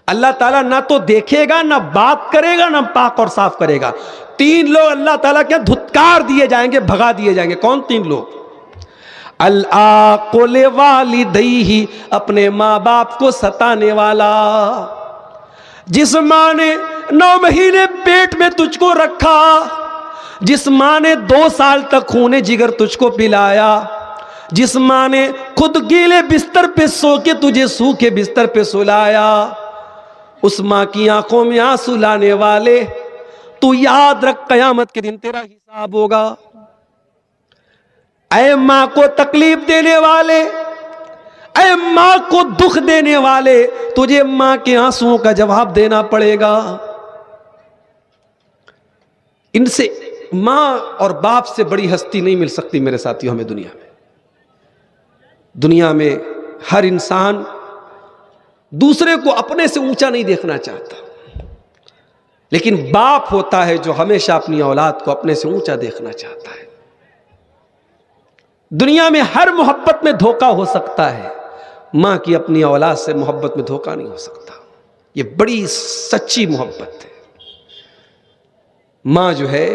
اللہ تعالیٰ نہ تو دیکھے گا، نہ بات کرے گا، نہ پاک اور صاف کرے گا۔ 3 لوگ اللہ تعالیٰ کے دھتکار دیے جائیں گے، بھگا دیے جائیں گے۔ کون 3 لوگ؟ العاق لوالدیہ، اپنے ماں باپ کو ستانے والا۔ جس ماں نے 9 مہینے پیٹ میں تجھ کو رکھا، جس ماں نے 2 سال تک خون جگر تجھ کو پلایا، جس ماں نے خود گیلے بستر پہ سو کے تجھے سوکھے بستر پہ سلایا، اس ماں کی آنکھوں میں آنسو لانے والے، تو یاد رکھ قیامت کے دن تیرا حساب ہوگا۔ اے ماں کو تکلیف دینے والے، اے ماں کو دکھ دینے والے، تجھے ماں کے آنسوؤں کا جواب دینا پڑے گا۔ ان سے ماں اور باپ سے بڑی ہستی نہیں مل سکتی میرے ساتھیوں ہمیں دنیا میں۔ دنیا میں ہر انسان دوسرے کو اپنے سے اونچا نہیں دیکھنا چاہتا، لیکن باپ ہوتا ہے جو ہمیشہ اپنی اولاد کو اپنے سے اونچا دیکھنا چاہتا ہے۔ دنیا میں ہر محبت میں دھوکہ ہو سکتا ہے، ماں کی اپنی اولاد سے محبت میں دھوکہ نہیں ہو سکتا۔ یہ بڑی سچی محبت ہے۔ ماں جو ہے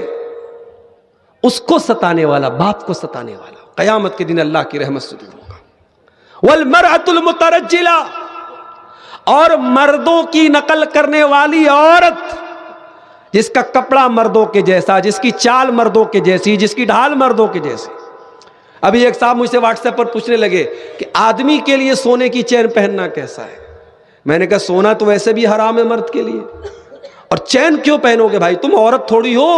اس کو ستانے والا، باپ کو ستانے والا، قیامت کے دن اللہ کی رحمت سے دور ہوگا۔ والمرأة المترجلہ، اور مردوں کی نقل کرنے والی عورت، جس کا کپڑا مردوں کے جیسا، جس کی چال مردوں کے جیسی، جس کی ڈھال مردوں کے جیسی۔ ابھی ایک صاحب مجھ سے واٹس ایپ پر پوچھنے لگے کہ آدمی کے لیے سونے کی چین پہننا کیسا ہے؟ میں نے کہا سونا تو ویسے بھی حرام ہے مرد کے لیے، اور چین کیوں پہنو گے بھائی، تم عورت تھوڑی ہو۔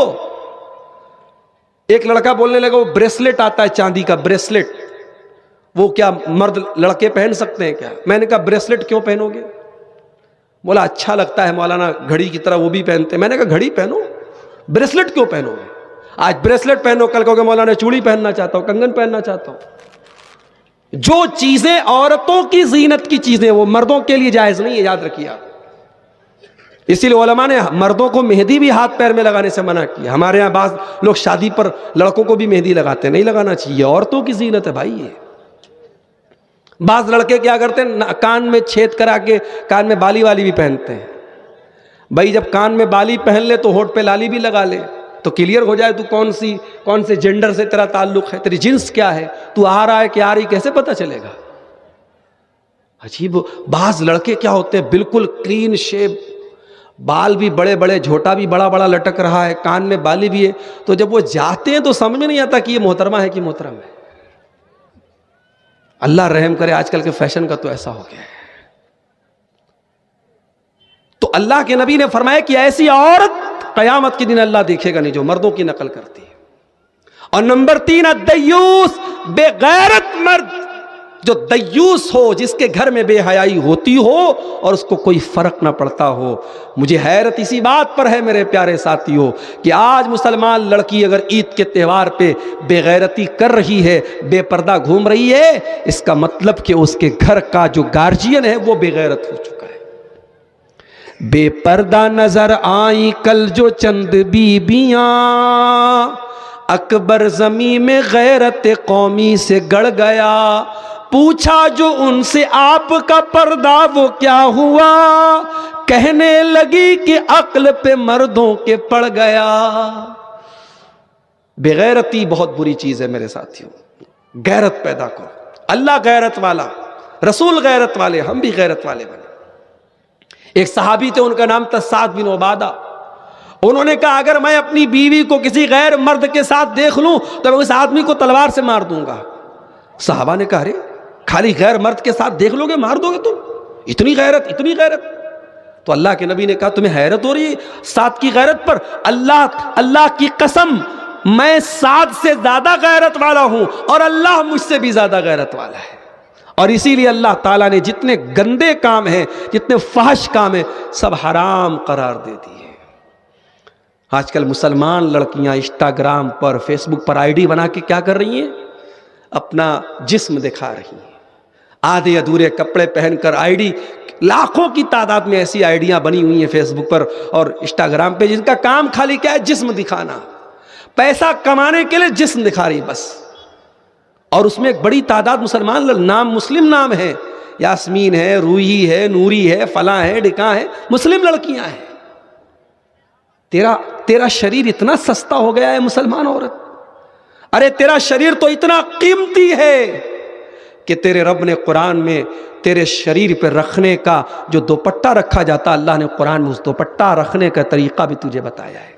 ایک لڑکا بولنے لگا وہ بریسلٹ آتا ہے چاندی کا بریسلٹ، وہ کیا مرد لڑکے پہن سکتے ہیں کیا؟ میں نے کہا بریسلٹ کیوں پہنو گے؟ بولا اچھا لگتا ہے مولانا، گھڑی کی طرح وہ بھی پہنتے ہیں۔ میں نے کہا گھڑی پہنو، بریسلٹ کیوں پہنو گے؟ آج بریسلٹ پہنو، کل کہو گے مولانا چوڑی پہننا چاہتا ہوں، کنگن پہننا چاہتا ہوں۔ جو چیزیں عورتوں کی زینت کی چیزیں وہ مردوں کے لیے جائز نہیں ہے، یاد رکھیے آپ۔ اسی لیے علماء نے مردوں کو مہندی بھی ہاتھ پیر میں لگانے سے منع کیا۔ ہمارے یہاں بعض لوگ شادی پر لڑکوں کو بھی مہندی لگاتے ہیں، نہیں لگانا چاہیے، عورتوں کی زینت ہے بھائی۔ یہ بعض لڑکے کیا کرتے ہیں، کان میں چھید کرا کے کان میں بالی والی بھی پہنتے ہیں۔ بھائی جب کان میں بالی پہن لے تو ہونٹ پہ لالی بھی لگا لے، تو کلیئر ہو جائے تو کون سے جینڈر سے تیرا تعلق ہے، تیری جنس کیا ہے، تو آ رہا ہے کہ آ رہی، کیسے پتہ چلے گا؟ عجیب۔ بعض لڑکے کیا ہوتے ہیں بالکل کلین شیپ، بال بھی بڑے بڑے، جھوٹا بھی بڑا بڑا لٹک رہا ہے، کان میں بالی بھی ہے، تو جب وہ جاتے ہیں تو سمجھ میں نہیں آتا کہ یہ محترمہ ہے کہ محترم ہے۔ اللہ رحم کرے، آج کل کے فیشن کا تو ایسا ہو گیا ہے۔ تو اللہ کے نبی نے فرمایا کہ ایسی عورت قیامت کے دن اللہ دیکھے گا نہیں جو مردوں کی نقل کرتی ہے۔ اور نمبر 3 الدیوس، بے غیرت مرد، جو دیوس ہو، جس کے گھر میں بے حیائی ہوتی ہو اور اس کو کوئی فرق نہ پڑتا ہو۔ مجھے حیرت اسی بات پر ہے میرے پیارے ساتھیوں کہ آج مسلمان لڑکی اگر عید کے تہوار پہ بے غیرتی کر رہی ہے، بے پردہ گھوم رہی ہے، اس کا مطلب کہ اس کے گھر کا جو گارجین ہے وہ بے غیرت ہو چکا ہے۔ بے پردہ نظر آئیں کل جو چند بیبیاں، اکبر زمین میں غیرت قومی سے گڑ گیا، پوچھا جو ان سے آپ کا پردہ وہ کیا ہوا، کہنے لگی کہ عقل پہ مردوں کے پڑ گیا۔ بے غیرتی بہت بری چیز ہے میرے ساتھیوں، غیرت پیدا کرو۔ اللہ غیرت والا، رسول غیرت والے، ہم بھی غیرت والے بنے۔ ایک صحابی تھے، ان کا نام تھا سعد بن عبادہ۔ انہوں نے کہا اگر میں اپنی بیوی کو کسی غیر مرد کے ساتھ دیکھ لوں تو میں اس آدمی کو تلوار سے مار دوں گا۔ صحابہ نے کہا ارے خالی غیر مرد کے ساتھ دیکھ لو گے مار دو گے تم؟ اتنی غیرت، اتنی غیرت؟ تو اللہ کے نبی نے کہا تمہیں حیرت ہو رہی ہے سعد کی غیرت پر؟ اللہ کی قسم میں سعد سے زیادہ غیرت والا ہوں اور اللہ مجھ سے بھی زیادہ غیرت والا ہے۔ اور اسی لیے اللہ تعالیٰ نے جتنے گندے کام ہیں، جتنے فحش کام ہیں، سب حرام قرار دے دیے۔ آج کل مسلمان لڑکیاں انسٹاگرام پر، فیس بک پر آئی ڈی بنا کے کیا کر رہی ہیں؟ اپنا جسم دکھا رہی ہیں، آدھے ادھورے کپڑے پہن کر آئی ڈی، لاکھوں کی تعداد میں ایسی آئیڈیاں بنی ہوئی ہیں فیس بک پر اور انسٹاگرام پہ، جن کا کام خالی کیا ہے؟ جسم دکھانا، پیسہ کمانے کے لیے جسم دکھا رہی بس۔ اور اس میں ایک بڑی تعداد مسلمان نام مسلم نام ہے، یاسمین ہے، روحی ہے، نوری ہے، فلاں ہے، ڈکاں ہے، مسلم لڑکیاں ہیں. تیرا شریر اتنا سستا ہو گیا ہے مسلمان عورت. ارے تیرا شریر تو اتنا قیمتی ہے کہ تیرے رب نے قرآن میں تیرے شریر پہ رکھنے کا جو دوپٹہ رکھا جاتا، اللہ نے قرآن میں اس دوپٹہ رکھنے کا طریقہ بھی تجھے بتایا ہے.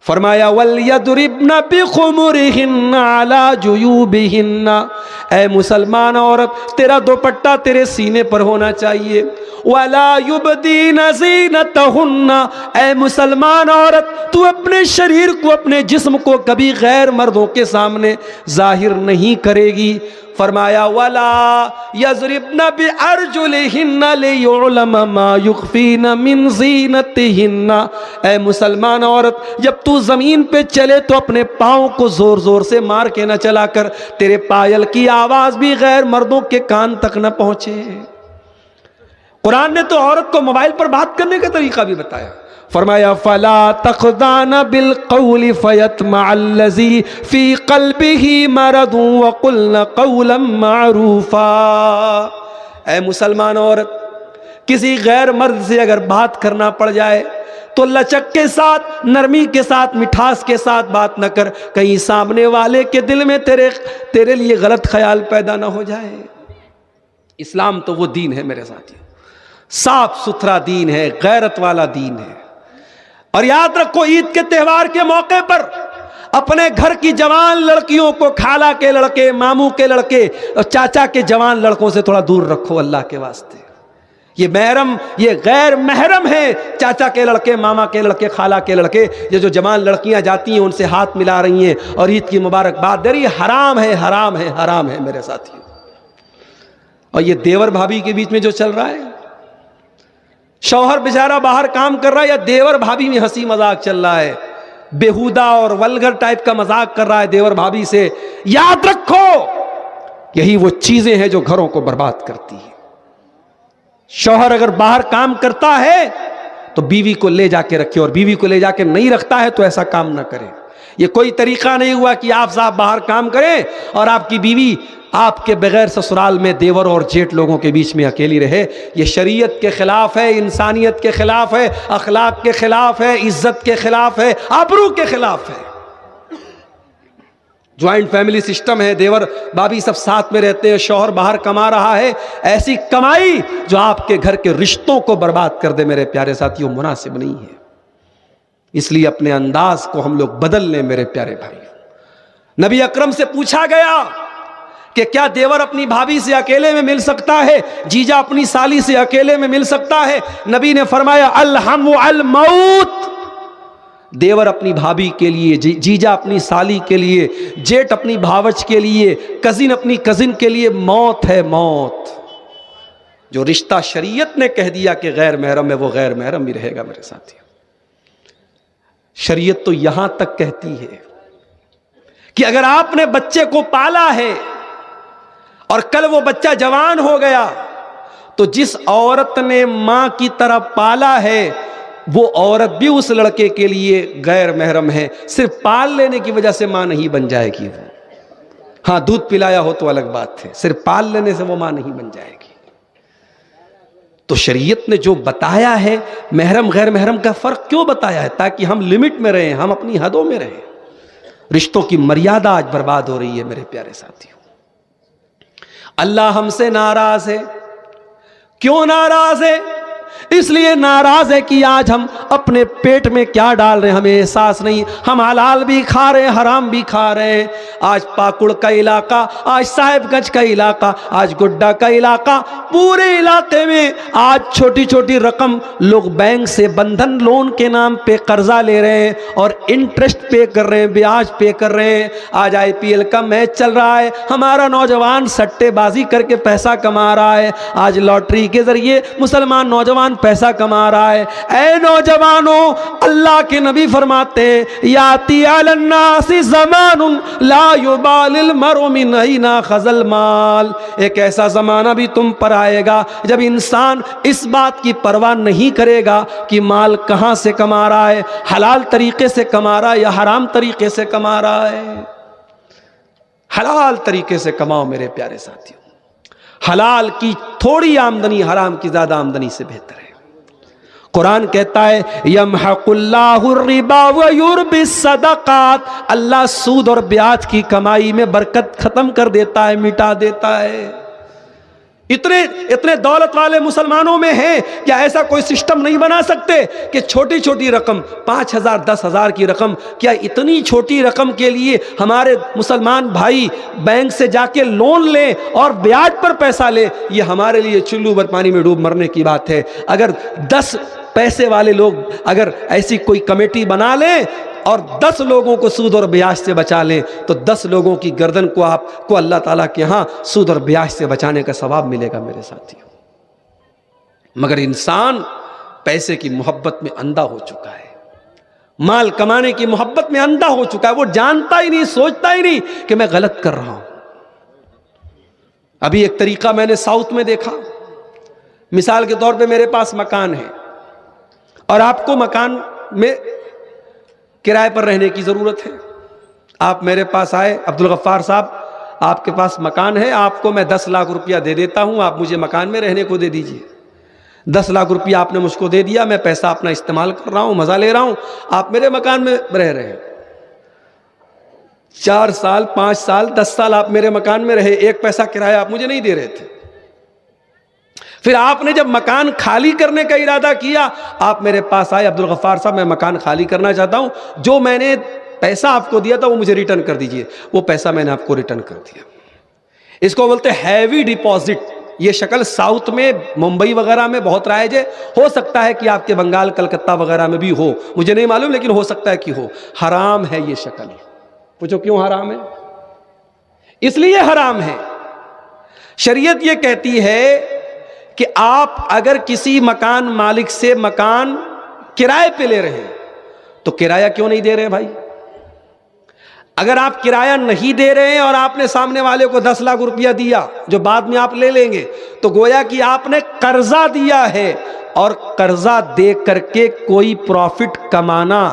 فرمایا وَلْيَضْرِبْنَ بِخُمُرِهِنَّ عَلَى جُيُوبِهِنَّ، اے مسلمان عورت تیرا دوپٹہ تیرے سینے پر ہونا چاہیے. وَلَا يُبْدِينَ زِينَتَهُنَّ، اے مسلمان عورت تو اپنے شریر کو، اپنے جسم کو کبھی غیر مردوں کے سامنے ظاہر نہیں کرے گی. فرمایا وَلَا يَضْرِبْنَ بِأَرْجُلِهِنَّ لِيُعْلَمَ مَا يُخْفِينَ مِنْ زِينَتِهِنَّ، اے مسلمان عورت جب تو زمین پہ چلے تو اپنے پاؤں کو زور زور سے مار کے نہ چلا کر، تیرے پائل کی آواز بھی غیر مردوں کے کان تک نہ پہنچے. قرآن نے تو عورت کو موبائل پر بات کرنے کا طریقہ بھی بتایا. فرمایا فَلَا تَخْضَعْنَ بِالْقَوْلِ فَيَطْمَعَ الَّذِي فِي قَلْبِهِ مَرَضٌ وَقُلْنَ قَوْلًا مَعْرُوفًا. اے مسلمان عورت کسی غیر مرد سے اگر بات کرنا پڑ جائے تو لچک کے ساتھ، نرمی کے ساتھ، مٹھاس کے ساتھ بات نہ کر، کہیں سامنے والے کے دل میں تیرے لیے غلط خیال پیدا نہ ہو جائے. اسلام تو وہ دین ہے میرے ساتھیوں، صاف ستھرا دین ہے، غیرت والا دین ہے. اور یاد رکھو عید کے تہوار کے موقع پر اپنے گھر کی جوان لڑکیوں کو خالہ کے لڑکے، ماموں کے لڑکے اور چاچا کے جوان لڑکوں سے تھوڑا دور رکھو اللہ کے واسطے. یہ محرم، یہ غیر محرم ہے. چاچا کے لڑکے، ماما کے لڑکے، خالہ کے لڑکے، یہ جو جوان لڑکیاں جاتی ہیں ان سے ہاتھ ملا رہی ہیں اور عید کی مبارکباد دے رہی ہے، حرام ہے، حرام ہے، حرام ہے میرے ساتھیوں. اور یہ دیور بھابھی کے بیچ میں جو چل رہا ہے، شوہر بیچارہ باہر کام کر رہا ہے یا دیور بھابھی میں ہنسی مذاق چل رہا ہے، بیہودہ اور ولگر ٹائپ کا مذاق کر رہا ہے دیور بھابھی سے، یاد رکھو یہی وہ چیزیں ہیں جو گھروں کو برباد کرتی ہیں. شوہر اگر باہر کام کرتا ہے تو بیوی کو لے جا کے رکھے، اور بیوی کو لے جا کے نہیں رکھتا ہے تو ایسا کام نہ کرے. یہ کوئی طریقہ نہیں ہوا کہ آپ صاحب باہر کام کریں اور آپ کی بیوی آپ کے بغیر سسرال میں دیور اور جیٹ لوگوں کے بیچ میں اکیلی رہے. یہ شریعت کے خلاف ہے، انسانیت کے خلاف ہے، اخلاق کے خلاف ہے، عزت کے خلاف ہے، آبرو کے خلاف ہے. جوائنٹ فیملی سسٹم ہے، دیور بھابھی سب ساتھ میں رہتے ہیں، شوہر باہر کما رہا ہے، ایسی کمائی جو آپ کے گھر کے رشتوں کو برباد کر دے میرے پیارے ساتھیوں مناسب نہیں ہے. اس لیے اپنے انداز کو ہم لوگ بدل لیں میرے پیارے بھائی. نبی اکرم سے پوچھا گیا کہ کیا دیور اپنی بھابھی سے اکیلے میں مل سکتا ہے، جیجا اپنی سالی سے اکیلے میں مل سکتا ہے؟ نبی نے فرمایا الحم الموت. دیور اپنی بھابھی کے لیے، جیجا اپنی سالی کے لیے، جیٹ اپنی بھاوچ کے لیے، کزن اپنی کزن کے لیے موت ہے، موت. جو رشتہ شریعت نے کہہ دیا کہ غیر محرم ہے وہ غیر محرم بھی رہے گا میرے ساتھی. شریعت تو یہاں تک کہتی ہے کہ اگر آپ نے بچے کو پالا ہے اور کل وہ بچہ جوان ہو گیا تو جس عورت نے ماں کی طرح پالا ہے وہ عورت بھی اس لڑکے کے لیے غیر محرم ہے. صرف پال لینے کی وجہ سے ماں نہیں بن جائے گی وہ. ہاں دودھ پلایا ہو تو الگ بات ہے، صرف پال لینے سے وہ ماں نہیں بن جائے گی. تو شریعت نے جو بتایا ہے محرم غیر محرم کا فرق کیوں بتایا ہے؟ تاکہ ہم لمٹ میں رہیں، ہم اپنی حدوں میں رہیں. رشتوں کی مریادہ آج برباد ہو رہی ہے میرے پیارے ساتھیوں. اللہ ہم سے ناراض ہے. کیوں ناراض ہے؟ اس لیے ناراض ہے کہ آج ہم اپنے پیٹ میں کیا ڈال رہے ہیں ہمیں احساس نہیں. ہم حلال بھی کھا رہے ہیں، حرام بھی کھا رہے ہیں. آج پاکڑ کا علاقہ، آج صاحب گنج کا علاقہ، آج گڈا کا علاقہ، پورے علاقے میں آج چھوٹی چھوٹی رقم لوگ بینک سے بندھن لون کے نام پہ قرضہ لے رہے ہیں اور انٹرسٹ پے کر رہے ہیں، بیاج پے کر رہے ہیں. آج IPL کا میچ چل رہا ہے، ہمارا نوجوان سٹے بازی کر کے پیسہ کما رہا ہے. آج لاٹری کے ذریعے مسلمان نوجوان پیسہ کما رہا ہے. اے نوجوانوں، اللہ کے نبی فرماتے ہیں یاتی علی الناس زمان لا یبال المرء من این اخذ المال. ایک ایسا زمانہ بھی تم پر آئے گا جب انسان اس بات کی پرواہ نہیں کرے گا کہ مال کہاں سے کما رہا ہے، حلال طریقے سے کما رہا ہے یا حرام طریقے سے کما رہا ہے. حلال طریقے سے کماؤ میرے پیارے ساتھیوں. حلال کی تھوڑی آمدنی حرام کی زیادہ آمدنی سے بہتر ہے. قرآن کہتا ہے یمحق اللہ الربا ویربی الصدقات، اللہ سود اور بیاج کی کمائی میں برکت ختم کر دیتا ہے، مٹا دیتا ہے. اتنے دولت والے مسلمانوں میں ہیں، کیا ایسا کوئی سسٹم نہیں بنا سکتے کہ چھوٹی چھوٹی رقم 5,000 10,000 کی رقم، کیا اتنی چھوٹی رقم کے لیے ہمارے مسلمان بھائی بینک سے جا کے لون لیں اور بیاج پر پیسہ لیں؟ یہ ہمارے لیے چلو بھر پانی میں ڈوب مرنے کی بات ہے. اگر 10 پیسے والے لوگ اگر ایسی کوئی کمیٹی بنا لیں اور 10 لوگوں کو سود اور بیاج سے بچا لیں تو 10 لوگوں کی گردن کو آپ کو اللہ تعالیٰ کے ہاں سود اور بیاج سے بچانے کا ثواب ملے گا میرے ساتھیوں. مگر انسان پیسے کی محبت میں اندھا ہو چکا ہے، مال کمانے کی محبت میں اندھا ہو چکا ہے. وہ جانتا ہی نہیں، سوچتا ہی نہیں کہ میں غلط کر رہا ہوں. ابھی ایک طریقہ میں نے ساؤتھ میں دیکھا. مثال کے طور پہ میرے پاس مکان ہے اور آپ کو مکان میں کرائے پر رہنے کی ضرورت ہے. آپ میرے پاس آئے، عبدالغفار صاحب آپ کے پاس مکان ہے، آپ کو میں 10 لاکھ روپیہ دے دیتا ہوں، آپ مجھے مکان میں رہنے کو دے دیجئے. 10 لاکھ روپیہ آپ نے مجھ کو دے دیا، میں پیسہ اپنا استعمال کر رہا ہوں، مزہ لے رہا ہوں، آپ میرے مکان میں رہ رہے ہیں. 4 سال 5 سال 10 سال آپ میرے مکان میں رہے، ایک پیسہ کرایہ آپ مجھے نہیں دے رہے تھے. پھر آپ نے جب مکان خالی کرنے کا ارادہ کیا، آپ میرے پاس آئے، عبدالغفار صاحب میں مکان خالی کرنا چاہتا ہوں، جو میں نے پیسہ آپ کو دیا تھا وہ مجھے ریٹرن کر دیجئے. وہ پیسہ میں نے آپ کو ریٹرن کر دیا. اس کو بولتے ہیوی ڈیپوزٹ. یہ شکل ساؤتھ میں ممبئی وغیرہ میں بہت رائج ہے، ہو سکتا ہے کہ آپ کے بنگال کلکتہ وغیرہ میں بھی ہو، مجھے نہیں معلوم، لیکن ہو سکتا ہے کہ ہو. حرام ہے یہ شکل. پوچھو کیوں حرام ہے؟ اس لیے حرام ہے، شریعت یہ کہتی ہے کہ آپ اگر کسی مکان مالک سے مکان کرائے پہ لے رہے ہیں تو کرایہ کیوں نہیں دے رہے بھائی؟ اگر آپ کرایہ نہیں دے رہے ہیں اور آپ نے سامنے والے کو 10 لاکھ روپیہ دیا جو بعد میں آپ لے لیں گے، تو گویا کہ آپ نے قرضہ دیا ہے، اور قرضہ دے کر کے کوئی پروفٹ کمانا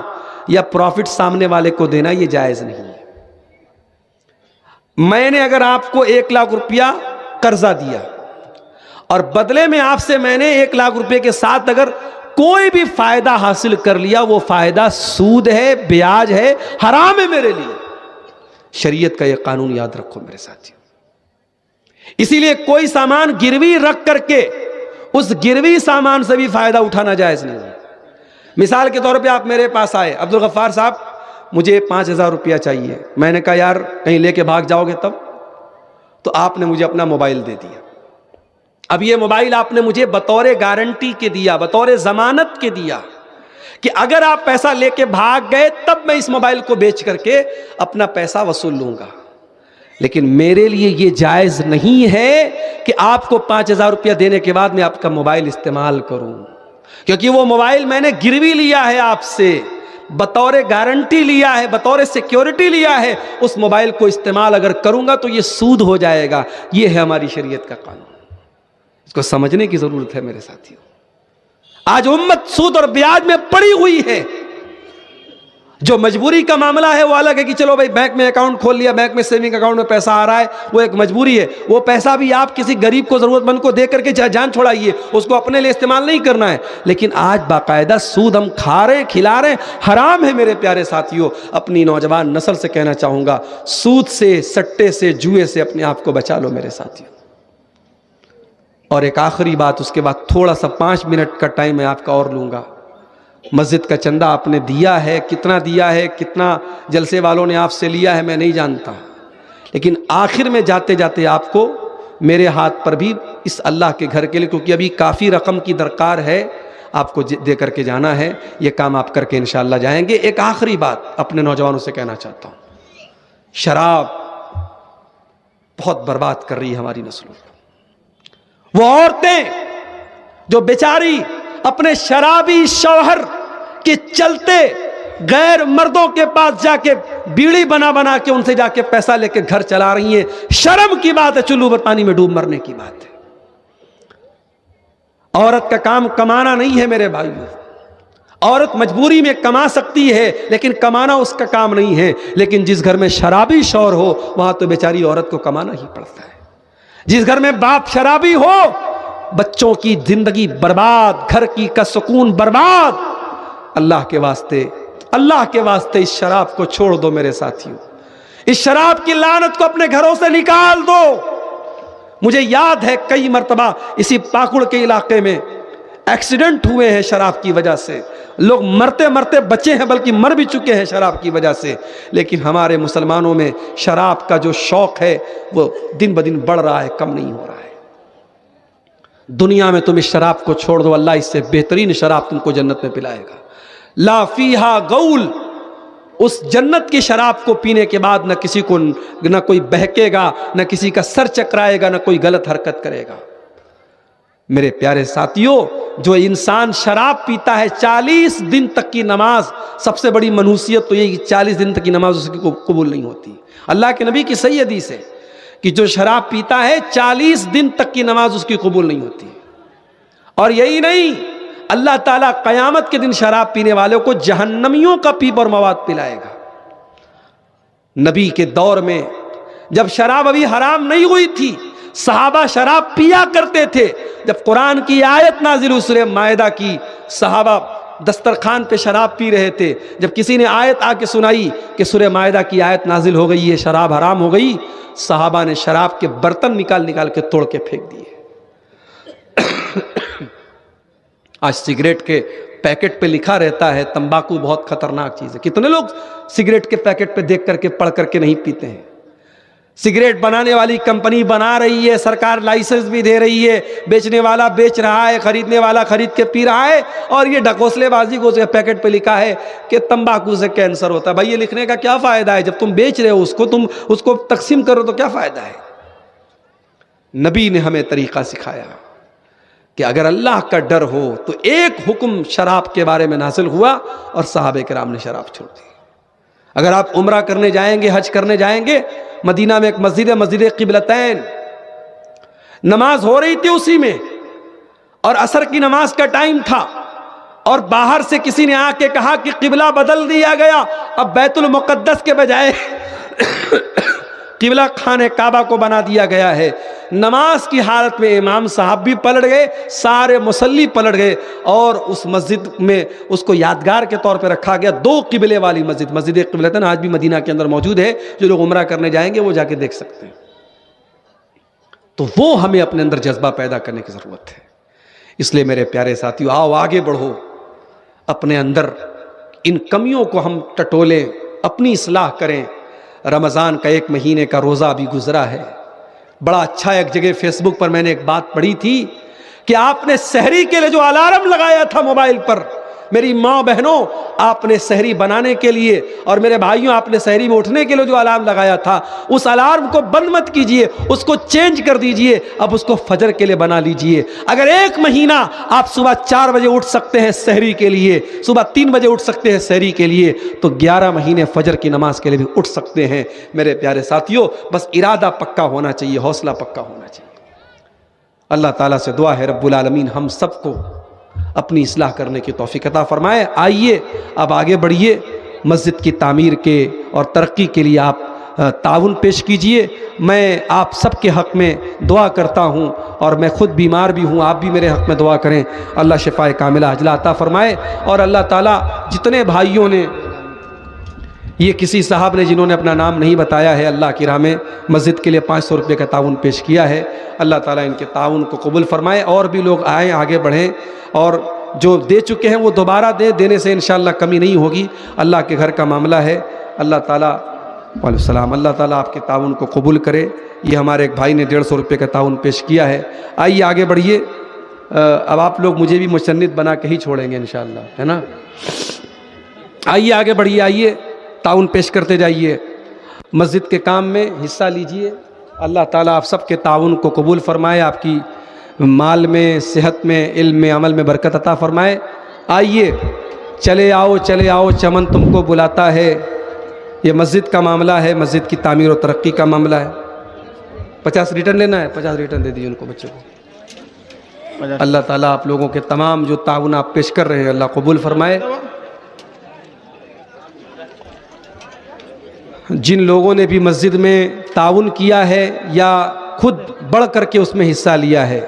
یا پروفٹ سامنے والے کو دینا یہ جائز نہیں ہے. میں نے اگر آپ کو 1 لاکھ روپیہ قرضہ دیا اور بدلے میں آپ سے میں نے 1 لاکھ روپے کے ساتھ اگر کوئی بھی فائدہ حاصل کر لیا، وہ فائدہ سود ہے، بیاج ہے، حرام ہے میرے لیے. شریعت کا یہ قانون یاد رکھو میرے ساتھیوں. اسی لیے کوئی سامان گروی رکھ کر کے اس گروی سامان سے بھی فائدہ اٹھانا جائز نہیں ہے. مثال کے طور پہ آپ میرے پاس آئے، عبدالغفار صاحب مجھے 5,000 روپیہ چاہیے. میں نے کہا یار کہیں لے کے بھاگ جاؤ گے تب، تو آپ نے مجھے اپنا موبائل دے دیا. اب یہ موبائل آپ نے مجھے بطور گارنٹی کے دیا، بطور ضمانت کے دیا کہ اگر آپ پیسہ لے کے بھاگ گئے تب میں اس موبائل کو بیچ کر کے اپنا پیسہ وصول لوں گا. لیکن میرے لیے یہ جائز نہیں ہے کہ آپ کو 5,000 روپیہ دینے کے بعد میں آپ کا موبائل استعمال کروں، کیونکہ وہ موبائل میں نے گروی لیا ہے، آپ سے بطور گارنٹی لیا ہے، بطور سیکیورٹی لیا ہے. اس موبائل کو استعمال اگر کروں گا تو یہ سود ہو جائے گا. یہ ہے ہماری شریعت کا قانون. اس کو سمجھنے کی ضرورت ہے میرے ساتھیوں. آج امت سود اور بیاج میں پڑی ہوئی ہے. جو مجبوری کا معاملہ ہے وہ الگ ہے کہ چلو بھائی بینک میں اکاؤنٹ کھول لیا، بینک میں سیونگ اکاؤنٹ میں پیسہ آ رہا ہے، وہ ایک مجبوری ہے. وہ پیسہ بھی آپ کسی غریب کو، ضرورت مند کو دے کر کے جان چھوڑائیے، اس کو اپنے لیے استعمال نہیں کرنا ہے. لیکن آج باقاعدہ سود ہم کھا رہے ہیں، کھلا رہے ہیں، حرام ہے میرے پیارے ساتھیوں. اپنی نوجوان نسل سے کہنا چاہوں گا، سود سے، سٹے سے، جوئے سے اپنے آپ کو بچا لو میرے ساتھیوں. اور ایک آخری بات، اس کے بعد تھوڑا سا 5 منٹ کا ٹائم میں آپ کا اور لوں گا. مسجد کا چندہ آپ نے دیا ہے، کتنا دیا ہے، کتنا جلسے والوں نے آپ سے لیا ہے میں نہیں جانتا، لیکن آخر میں جاتے جاتے آپ کو میرے ہاتھ پر بھی اس اللہ کے گھر کے لیے، کیونکہ ابھی کافی رقم کی درکار ہے، آپ کو دے کر کے جانا ہے. یہ کام آپ کر کے انشاءاللہ جائیں گے. ایک آخری بات اپنے نوجوانوں سے کہنا چاہتا ہوں، شراب بہت برباد کر رہی ہے ہماری نسلوں کو. وہ عورتیں جو بیچاری اپنے شرابی شوہر کے چلتے غیر مردوں کے پاس جا کے بیڑی بنا بنا کے ان سے جا کے پیسہ لے کے گھر چلا رہی ہیں. شرم کی بات ہے، چلو پر پانی میں ڈوب مرنے کی بات ہے. عورت کا کام کمانا نہیں ہے میرے بھائیوں، عورت مجبوری میں کما سکتی ہے لیکن کمانا اس کا کام نہیں ہے، لیکن جس گھر میں شرابی شوہر ہو وہاں تو بیچاری عورت کو کمانا ہی پڑتا ہے۔ جس گھر میں باپ شرابی ہو بچوں کی زندگی برباد، گھر کی کا سکون برباد۔ اللہ کے واسطے اس شراب کو چھوڑ دو میرے ساتھیوں، اس شراب کی لعنت کو اپنے گھروں سے نکال دو۔ مجھے یاد ہے کئی مرتبہ اسی پاکڑ کے علاقے میں ایکسیڈنٹ ہوئے ہیں شراب کی وجہ سے، لوگ مرتے مرتے بچے ہیں بلکہ مر بھی چکے ہیں شراب کی وجہ سے، لیکن ہمارے مسلمانوں میں شراب کا جو شوق ہے وہ دن بدن بڑھ رہا ہے، کم نہیں ہو رہا ہے۔ دنیا میں تم اس شراب کو چھوڑ دو، اللہ اس سے بہترین شراب تم کو جنت میں پلائے گا۔ لا فیہا غول، اس جنت کی شراب کو پینے کے بعد نہ کسی کو نہ کوئی بہکے گا، نہ کسی کا سر چکرائے گا، نہ کوئی غلط حرکت کرے گا۔ میرے پیارے ساتھیوں، جو انسان شراب پیتا ہے 40 دن تک کی نماز، سب سے بڑی منحوسیت تو یہ کہ 40 دن تک کی نماز اس کی قبول نہیں ہوتی۔ اللہ کے نبی کی صحیح حدیث ہے کہ جو شراب پیتا ہے 40 دن تک کی نماز اس کی قبول نہیں ہوتی۔ اور یہی نہیں، اللہ تعالیٰ قیامت کے دن شراب پینے والوں کو جہنمیوں کا پیپ اور مواد پلائے گا۔ نبی کے دور میں جب شراب ابھی حرام نہیں ہوئی تھی، صحابہ شراب پیا کرتے تھے۔ جب قرآن کی آیت نازل ہوئی سورہ مائدہ کی، صحابہ دسترخوان پہ شراب پی رہے تھے۔ جب کسی نے آیت آ کے سنائی کہ سورہ مائدہ کی آیت نازل ہو گئی ہے، شراب حرام ہو گئی، صحابہ نے شراب کے برتن نکال نکال کے توڑ کے پھینک دیے۔ آج سگریٹ کے پیکٹ پہ لکھا رہتا ہے تمباکو بہت خطرناک چیز ہے۔ کتنے لوگ سگریٹ کے پیکٹ پہ دیکھ کر کے پڑھ کر کے نہیں پیتے ہیں؟ سگریٹ بنانے والی کمپنی بنا رہی ہے، سرکار لائسنس بھی دے رہی ہے، بیچنے والا بیچ رہا ہے، خریدنے والا خرید کے پی رہا ہے، اور یہ ڈھکوسلے بازی کو پیکٹ پہ لکھا ہے کہ تمباکو سے کینسر ہوتا ہے۔ بھائی یہ لکھنے کا کیا فائدہ ہے؟ جب تم بیچ رہے ہو اس کو، تم اس کو تقسیم کرو تو کیا فائدہ ہے؟ نبی نے ہمیں طریقہ سکھایا کہ اگر اللہ کا ڈر ہو تو ایک حکم شراب کے بارے میں نازل ہوا اور صحابہ کرام نے شراب چھوڑ دی۔ اگر آپ عمرہ کرنے جائیں گے، حج کرنے جائیں گے، مدینہ میں ایک مسجد ہے، مسجد قبلتین، نماز ہو رہی تھی اسی میں، اور عصر کی نماز کا ٹائم تھا، اور باہر سے کسی نے آ کے کہا کہ قبلہ بدل دیا گیا، اب بیت المقدس کے بجائے قبلہ خانہ کعبہ کو بنا دیا گیا ہے۔ نماز کی حالت میں امام صاحب بھی پلٹ گئے، سارے مصلی پلٹ گئے، اور اس مسجد میں اس کو یادگار کے طور پہ رکھا گیا۔ 2 قبلے والی مسجد، مسجد قبلتین آج بھی مدینہ کے اندر موجود ہے، جو لوگ عمرہ کرنے جائیں گے وہ جا کے دیکھ سکتے ہیں۔ تو وہ ہمیں اپنے اندر جذبہ پیدا کرنے کی ضرورت ہے۔ اس لیے میرے پیارے ساتھیو، آؤ آگے بڑھو، اپنے اندر ان کمیوں کو ہم ٹٹولیں، اپنی اصلاح کریں۔ رمضان کا 1 مہینے کا روزہ بھی گزرا ہے۔ بڑا اچھا ایک جگہ فیس بک پر میں نے ایک بات پڑھی تھی کہ آپ نے سحری کے لیے جو الارم لگایا تھا موبائل پر، میری ماں بہنوں، آپ نے سحری بنانے کے لیے، اور میرے بھائیوں آپ نے سحری میں اٹھنے کے لیے جو الارم لگایا تھا، اس الارم کو بند مت کیجئے، اس کو چینج کر دیجئے، اب اس کو فجر کے لیے بنا لیجئے۔ اگر 1 مہینہ آپ صبح 4 بجے اٹھ سکتے ہیں سحری کے لیے، صبح 3 بجے اٹھ سکتے ہیں سحری کے لیے، تو 11 مہینے فجر کی نماز کے لیے بھی اٹھ سکتے ہیں۔ میرے پیارے ساتھیوں، بس ارادہ پکا ہونا چاہیے، حوصلہ پکا ہونا چاہیے۔ اللہ تعالیٰ سے دعا ہے رب العالمین ہم سب کو اپنی اصلاح کرنے کی توفیق عطا فرمائے۔ آئیے اب آگے بڑھیے، مسجد کی تعمیر کے اور ترقی کے لیے آپ تعاون پیش کیجئے۔ میں آپ سب کے حق میں دعا کرتا ہوں، اور میں خود بیمار بھی ہوں، آپ بھی میرے حق میں دعا کریں، اللہ شفائے کاملہ عاجلہ عطا فرمائے۔ اور اللہ تعالیٰ جتنے بھائیوں نے، یہ کسی صاحب نے جنہوں نے اپنا نام نہیں بتایا ہے، اللہ کی راہ میں مسجد کے لیے 500 روپے کا تعاون پیش کیا ہے، اللہ تعالیٰ ان کے تعاون کو قبول فرمائے۔ اور بھی لوگ آئیں، آگے بڑھیں، اور جو دے چکے ہیں وہ دوبارہ دینے سے انشاءاللہ کمی نہیں ہوگی۔ اللہ کے گھر کا معاملہ ہے۔ اللہ تعالیٰ وعلیکم السلام، اللہ تعالیٰ آپ کے تعاون کو قبول کرے۔ یہ ہمارے ایک بھائی نے 150 روپے کا تعاون پیش کیا ہے۔ آئیے آگے بڑھیے۔ اب آپ لوگ مجھے بھی مسند بنا کے ہی چھوڑیں گے انشاءاللہ، ہے نا؟ آئیے آگے بڑھیے، آئیے تعاون پیش کرتے جائیے، مسجد کے کام میں حصہ لیجئے۔ اللہ تعالیٰ آپ سب کے تعاون کو قبول فرمائے، آپ کی مال میں، صحت میں، علم میں، عمل میں برکت عطا فرمائے۔ آئیے، چلے آؤ چلے آؤ، چمن تم کو بلاتا ہے۔ یہ مسجد کا معاملہ ہے، مسجد کی تعمیر و ترقی کا معاملہ ہے۔ 50 ریٹرن لینا ہے، 50 ریٹرن دے دیجیے ان کو، بچوں کو۔ اللہ تعالیٰ آپ لوگوں کے تمام جو تعاون آپ پیش کر رہے ہیں اللہ قبول فرمائے. جن لوگوں نے بھی مسجد میں تعاون کیا ہے یا خود بڑھ کر کے اس میں حصہ لیا ہے,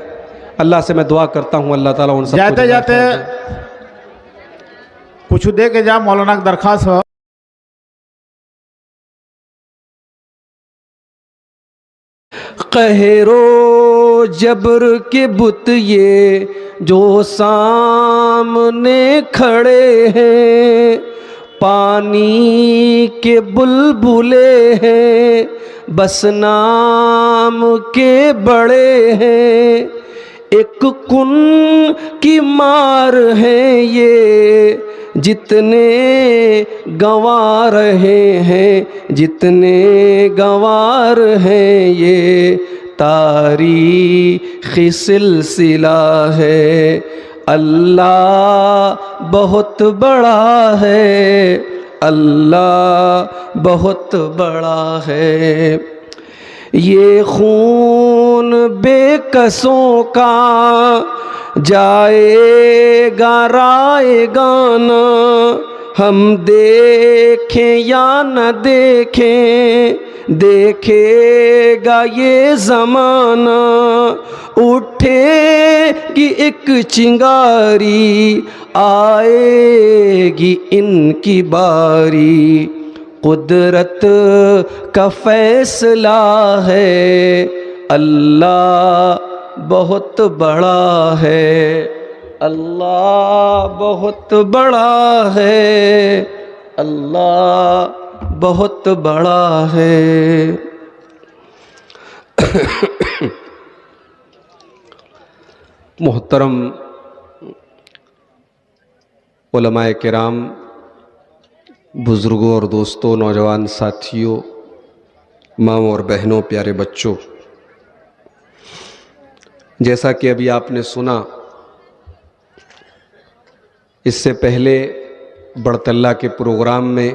اللہ سے میں دعا کرتا ہوں اللہ تعالیٰ ان سب کو جاتے جاتے کچھ دے کے جا. مولانا کی درخواست ہو. قہر و جبر کے بت یہ جو سامنے کھڑے ہیں, پانی کے بلبلے ہیں بس نام کے بڑے ہیں, ایک کن کی مار ہیں یہ جتنے گنوا رہے ہیں, جتنے گنوا ہیں یہ تاریخی سلسلہ ہے. اللہ بہت بڑا ہے, اللہ بہت بڑا ہے. یہ خون بے کسوں کا جائے گا رائے گانا, ہم دیکھیں یا نہ دیکھیں دیکھے گا یہ زمانہ. اٹھے گی ایک چنگاری آئے گی ان کی باری, قدرت کا فیصلہ ہے. اللہ بہت بڑا ہے, اللہ بہت بڑا ہے, اللہ بہت بڑا ہے. محترم علماء کرام, بزرگوں اور دوستوں, نوجوان ساتھیوں, ماؤں اور بہنوں, پیارے بچوں, جیسا کہ ابھی آپ نے سنا, اس سے پہلے بڑھتلہ کے پروگرام میں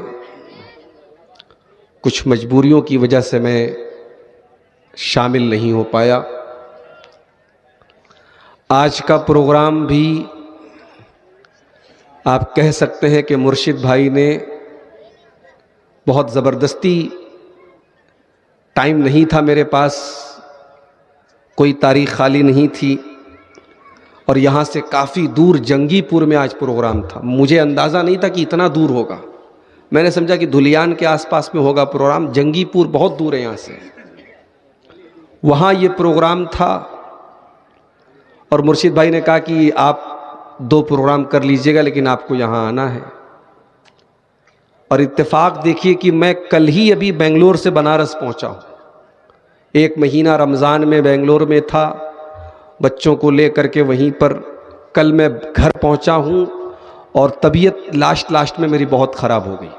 کچھ مجبوریوں کی وجہ سے میں شامل نہیں ہو پایا. آج کا پروگرام بھی آپ کہہ سکتے ہیں کہ مرشد بھائی نے بہت زبردستی, ٹائم نہیں تھا میرے پاس, کوئی تاریخ خالی نہیں تھی, اور یہاں سے کافی دور جنگی پور میں آج پروگرام تھا. مجھے اندازہ نہیں تھا کہ اتنا دور ہوگا. میں نے سمجھا کہ دھلیان کے آس پاس میں ہوگا پروگرام. جنگی پور بہت دور ہے یہاں سے. وہاں یہ پروگرام تھا اور مرشد بھائی نے کہا کہ آپ 2 پروگرام کر لیجئے گا لیکن آپ کو یہاں آنا ہے. اور اتفاق دیکھیے کہ میں کل ہی ابھی بنگلور سے بنارس پہنچا ہوں. 1 مہینہ رمضان میں بنگلور میں تھا, بچوں کو لے کر کے وہیں پر. کل میں گھر پہنچا ہوں اور طبیعت لاسٹ میں میری بہت خراب ہو گئی.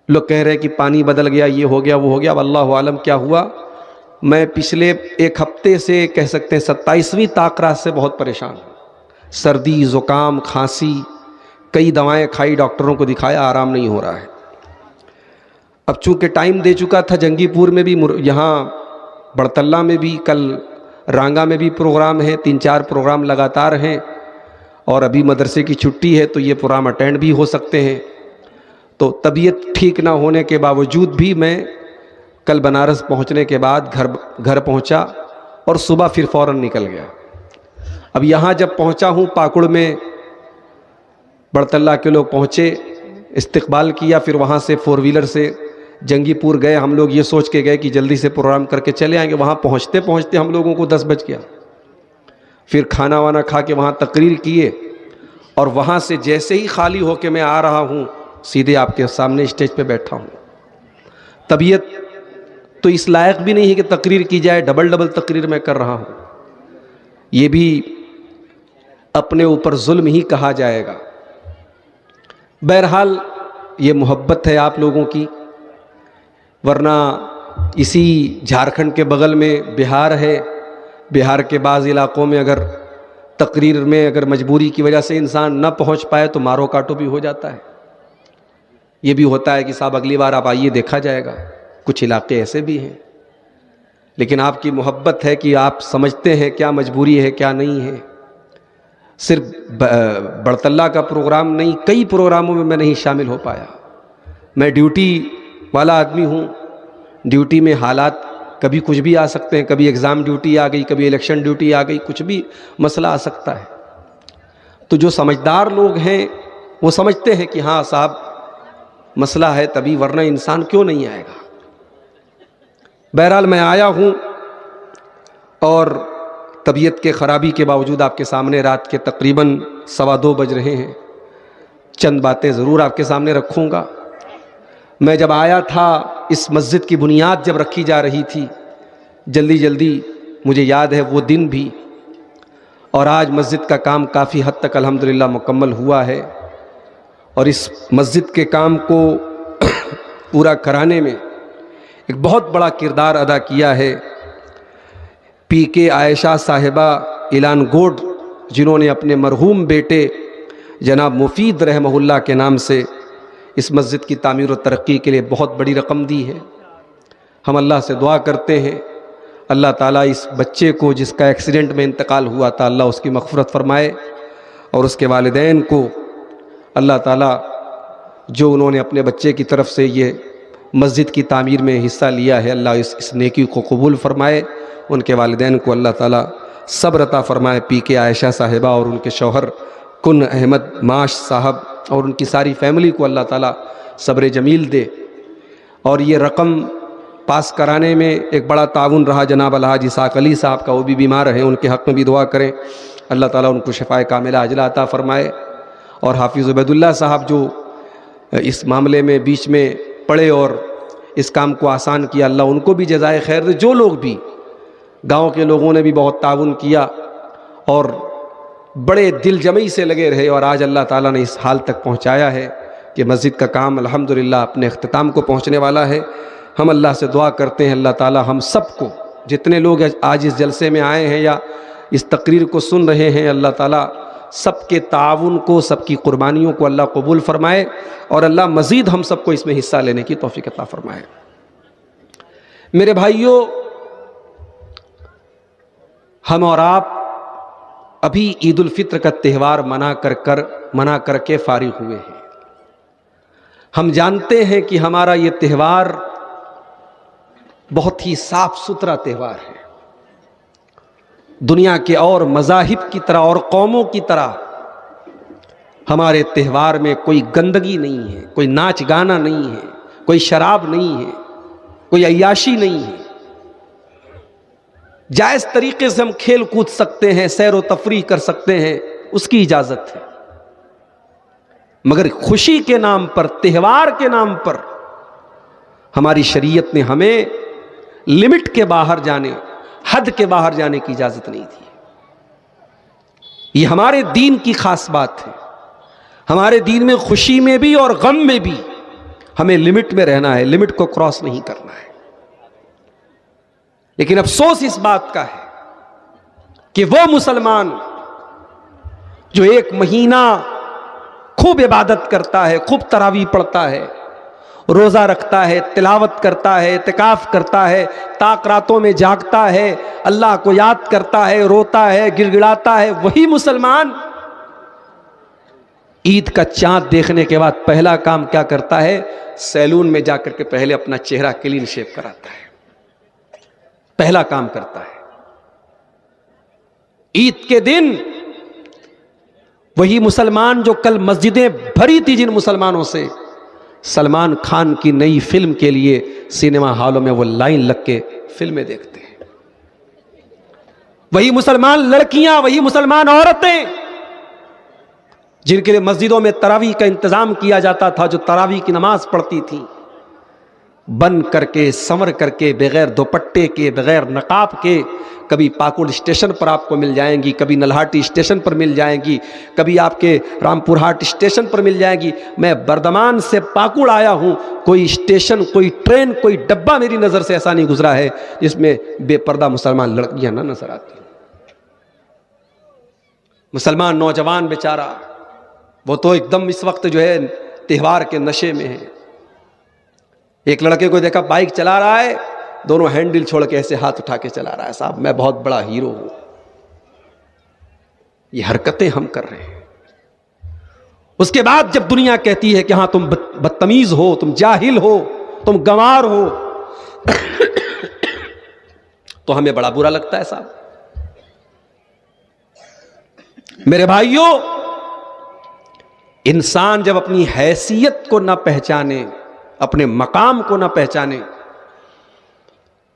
لوگ کہہ رہے ہیں کہ پانی بدل گیا, یہ ہو گیا, وہ ہو گیا. اب اللہ عالم کیا ہوا. میں پچھلے 1 ہفتے سے کہہ سکتے ہیں 27ویں طاقرات سے بہت پریشان ہوں. سردی, زکام, کھانسی, کئی دوائیں کھائی, ڈاکٹروں کو دکھایا, آرام نہیں ہو رہا ہے. اب چونکہ ٹائم دے چکا تھا, جنگی پور میں بھی, یہاں بڑھتلہ میں بھی, کل رانگا میں بھی پروگرام ہے, 3-4 پروگرام لگاتار ہیں, اور ابھی مدرسے کی چھٹی ہے تو یہ پروگرام اٹینڈ بھی ہو سکتے ہیں. تو طبیعت ٹھیک نہ ہونے کے باوجود بھی میں کل بنارس پہنچنے کے بعد گھر پہنچا اور صبح پھر فوراً نکل گیا. اب یہاں جب پہنچا ہوں پاکڑ میں, بڑھتلہ کے لوگ پہنچے, استقبال کیا, پھر وہاں سے 4 ویلر سے جنگی پور گئے. ہم لوگ یہ سوچ کے گئے کہ جلدی سے پروگرام کر کے چلے آئیں گے. وہاں پہنچتے ہم لوگوں کو 10 بج گیا. پھر کھانا وانا کھا کے وہاں تقریر کیے, اور وہاں سے جیسے ہی خالی ہو کے میں آ رہا ہوں سیدھے آپ کے سامنے اسٹیج پہ بیٹھا ہوں. طبیعت تو اس لائق بھی نہیں ہے کہ تقریر کی جائے, ڈبل تقریر میں کر رہا ہوں. یہ بھی اپنے اوپر ظلم ہی کہا جائے گا. بہرحال یہ محبت ہے آپ لوگوں کی, ورنہ اسی جھارکھنڈ کے بغل میں بہار ہے. بہار کے بعض علاقوں میں اگر تقریر میں اگر مجبوری کی وجہ سے انسان نہ پہنچ پائے تو مارو کاٹو بھی ہو جاتا ہے. یہ بھی ہوتا ہے کہ صاحب اگلی بار آپ آئیے, دیکھا جائے گا. کچھ علاقے ایسے بھی ہیں. لیکن آپ کی محبت ہے کہ آپ سمجھتے ہیں کیا مجبوری ہے کیا نہیں ہے. صرف بڑھتلہ کا پروگرام نہیں، کئی پروگراموں میں نہیں شامل ہو پایا. میں ڈیوٹی والا آدمی ہوں. ڈیوٹی میں حالات کبھی کچھ بھی آ سکتے ہیں، کبھی ایگزام ڈیوٹی آ گئی، کبھی الیکشن ڈیوٹی آ گئی، کچھ بھی مسئلہ آ سکتا ہے. تو جو سمجھدار لوگ ہیں وہ سمجھتے ہیں کہ ہاں صاحب مسئلہ ہے تبھی، ورنہ انسان کیوں نہیں آئے گا. بہرحال میں آیا ہوں اور طبیعت کے خرابی کے باوجود آپ کے سامنے رات کے تقریباً 2:15 بج رہے ہیں. چند باتیں ضرور آپ کے سامنے رکھوں گا. میں جب آیا تھا اس مسجد کی بنیاد جب رکھی جا رہی تھی، جلدی مجھے یاد ہے وہ دن بھی، اور آج مسجد کا کام کافی حد تک الحمدللہ مکمل ہوا ہے. اور اس مسجد کے کام کو پورا کرانے میں ایک بہت بڑا کردار ادا کیا ہے پی کے عائشہ صاحبہ اعلان گوڈ، جنہوں نے اپنے مرحوم بیٹے جناب مفید رحمہ اللہ کے نام سے اس مسجد کی تعمیر و ترقی کے لیے بہت بڑی رقم دی ہے. ہم اللہ سے دعا کرتے ہیں اللہ تعالیٰ اس بچے کو جس کا ایکسیڈنٹ میں انتقال ہوا تھا، اللہ اس کی مغفرت فرمائے، اور اس کے والدین کو اللہ تعالیٰ جو انہوں نے اپنے بچے کی طرف سے یہ مسجد کی تعمیر میں حصہ لیا ہے، اللہ اس نیکی کو قبول فرمائے. ان کے والدین کو اللہ تعالیٰ صبر عطا فرمائے. پی کے عائشہ صاحبہ اور ان کے شوہر کن احمد معاش صاحب اور ان کی ساری فیملی کو اللہ تعالیٰ صبر جمیل دے. اور یہ رقم پاس کرانے میں ایک بڑا تعاون رہا جناب الحاج اسحاق علی صاحب کا، وہ بھی بیمار ہیں، ان کے حق میں بھی دعا کریں، اللہ تعالیٰ ان کو شفائے کاملہ عاجلہ عطا فرمائے. اور حافظ عبید اللہ صاحب جو اس معاملے میں بیچ میں پڑے اور اس کام کو آسان کیا، اللہ ان کو بھی جزائے خیر دے. جو لوگ بھی گاؤں کے لوگوں نے بھی بہت تعاون کیا اور بڑے دل جمعی سے لگے رہے، اور آج اللہ تعالیٰ نے اس حال تک پہنچایا ہے کہ مسجد کا کام الحمدللہ اپنے اختتام کو پہنچنے والا ہے. ہم اللہ سے دعا کرتے ہیں اللہ تعالیٰ ہم سب کو، جتنے لوگ آج اس جلسے میں آئے ہیں یا اس تقریر کو سن رہے ہیں، اللہ تعالیٰ سب کے تعاون کو، سب کی قربانیوں کو اللہ قبول فرمائے، اور اللہ مزید ہم سب کو اس میں حصہ لینے کی توفیق عطا فرمائے. میرے بھائیوں، ہم اور آپ ابھی عید الفطر کا تہوار منا کر کے فارغ ہوئے ہیں. ہم جانتے ہیں کہ ہمارا یہ تہوار بہت ہی صاف ستھرا تہوار ہے. دنیا کے اور مذاہب کی طرح اور قوموں کی طرح ہمارے تہوار میں کوئی گندگی نہیں ہے، کوئی ناچ گانا نہیں ہے، کوئی شراب نہیں ہے، کوئی عیاشی نہیں ہے. جائز طریقے سے ہم کھیل کود سکتے ہیں، سیر و تفریح کر سکتے ہیں، اس کی اجازت ہے. مگر خوشی کے نام پر، تہوار کے نام پر ہماری شریعت نے ہمیں لمٹ کے باہر جانے، حد کے باہر جانے کی اجازت نہیں دی. یہ ہمارے دین کی خاص بات ہے. ہمارے دین میں خوشی میں بھی اور غم میں بھی ہمیں لمٹ میں رہنا ہے، لمٹ کو کراس نہیں کرنا ہے. لیکن افسوس اس بات کا ہے کہ وہ مسلمان جو ایک مہینہ خوب عبادت کرتا ہے، خوب تراویح پڑھتا ہے، روزہ رکھتا ہے، تلاوت کرتا ہے، اعتکاف کرتا ہے، تاک راتوں میں جاگتا ہے، اللہ کو یاد کرتا ہے، روتا ہے، گڑ گڑاتا ہے، وہی مسلمان عید کا چاند دیکھنے کے بعد پہلا کام کیا کرتا ہے؟ سیلون میں جا کر کے پہلے اپنا چہرہ کلین شیو کراتا ہے. پہلا کام کرتا ہے. عید کے دن وہی مسلمان جو کل مسجدیں بھری تھی جن مسلمانوں سے، سلمان خان کی نئی فلم کے لیے سینما ہالوں میں وہ لائن لگ کے فلمیں دیکھتے ہیں. وہی مسلمان لڑکیاں، وہی مسلمان عورتیں جن کے لیے مسجدوں میں تراویح کا انتظام کیا جاتا تھا، جو تراویح کی نماز پڑھتی تھیں، بن کر کے، سنور کر کے، بغیر دوپٹے کے، بغیر نقاب کے، کبھی پاکڑ اسٹیشن پر آپ کو مل جائیں گی، کبھی نلہاٹی اسٹیشن پر مل جائیں گی، کبھی آپ کے رامپور ہاٹ اسٹیشن پر مل جائیں گی. میں بردمان سے پاکڑ آیا ہوں، کوئی اسٹیشن، کوئی ٹرین، کوئی ڈبہ میری نظر سے ایسا نہیں گزرا ہے جس میں بے پردہ مسلمان لڑکیاں نہ نظر آتی. مسلمان نوجوان بیچارہ وہ تو ایک دم اس وقت جو ہے تہوار کے نشے میں ہے. ایک لڑکے کو دیکھا بائک چلا رہا ہے، دونوں ہینڈل چھوڑ کے ایسے ہاتھ اٹھا کے چلا رہا ہے، صاحب میں بہت بڑا ہیرو ہوں. یہ حرکتیں ہم کر رہے ہیں. اس کے بعد جب دنیا کہتی ہے کہ ہاں تم بدتمیز ہو، تم جاہل ہو، تم گنوار ہو، تو ہمیں بڑا برا لگتا ہے صاحب. میرے بھائیوں، انسان جب اپنی حیثیت کو نہ پہچانے، اپنے مقام کو نہ پہچانے،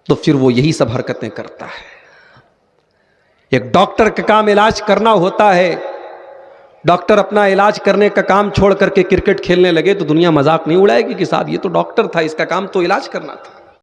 تو پھر وہ یہی سب حرکتیں کرتا ہے. ایک ڈاکٹر کا کام علاج کرنا ہوتا ہے. ڈاکٹر اپنا علاج کرنے کا کام چھوڑ کر کے کرکٹ کھیلنے لگے تو دنیا مذاق نہیں اڑائے گی کہ صاحب یہ تو ڈاکٹر تھا، اس کا کام تو علاج کرنا تھا.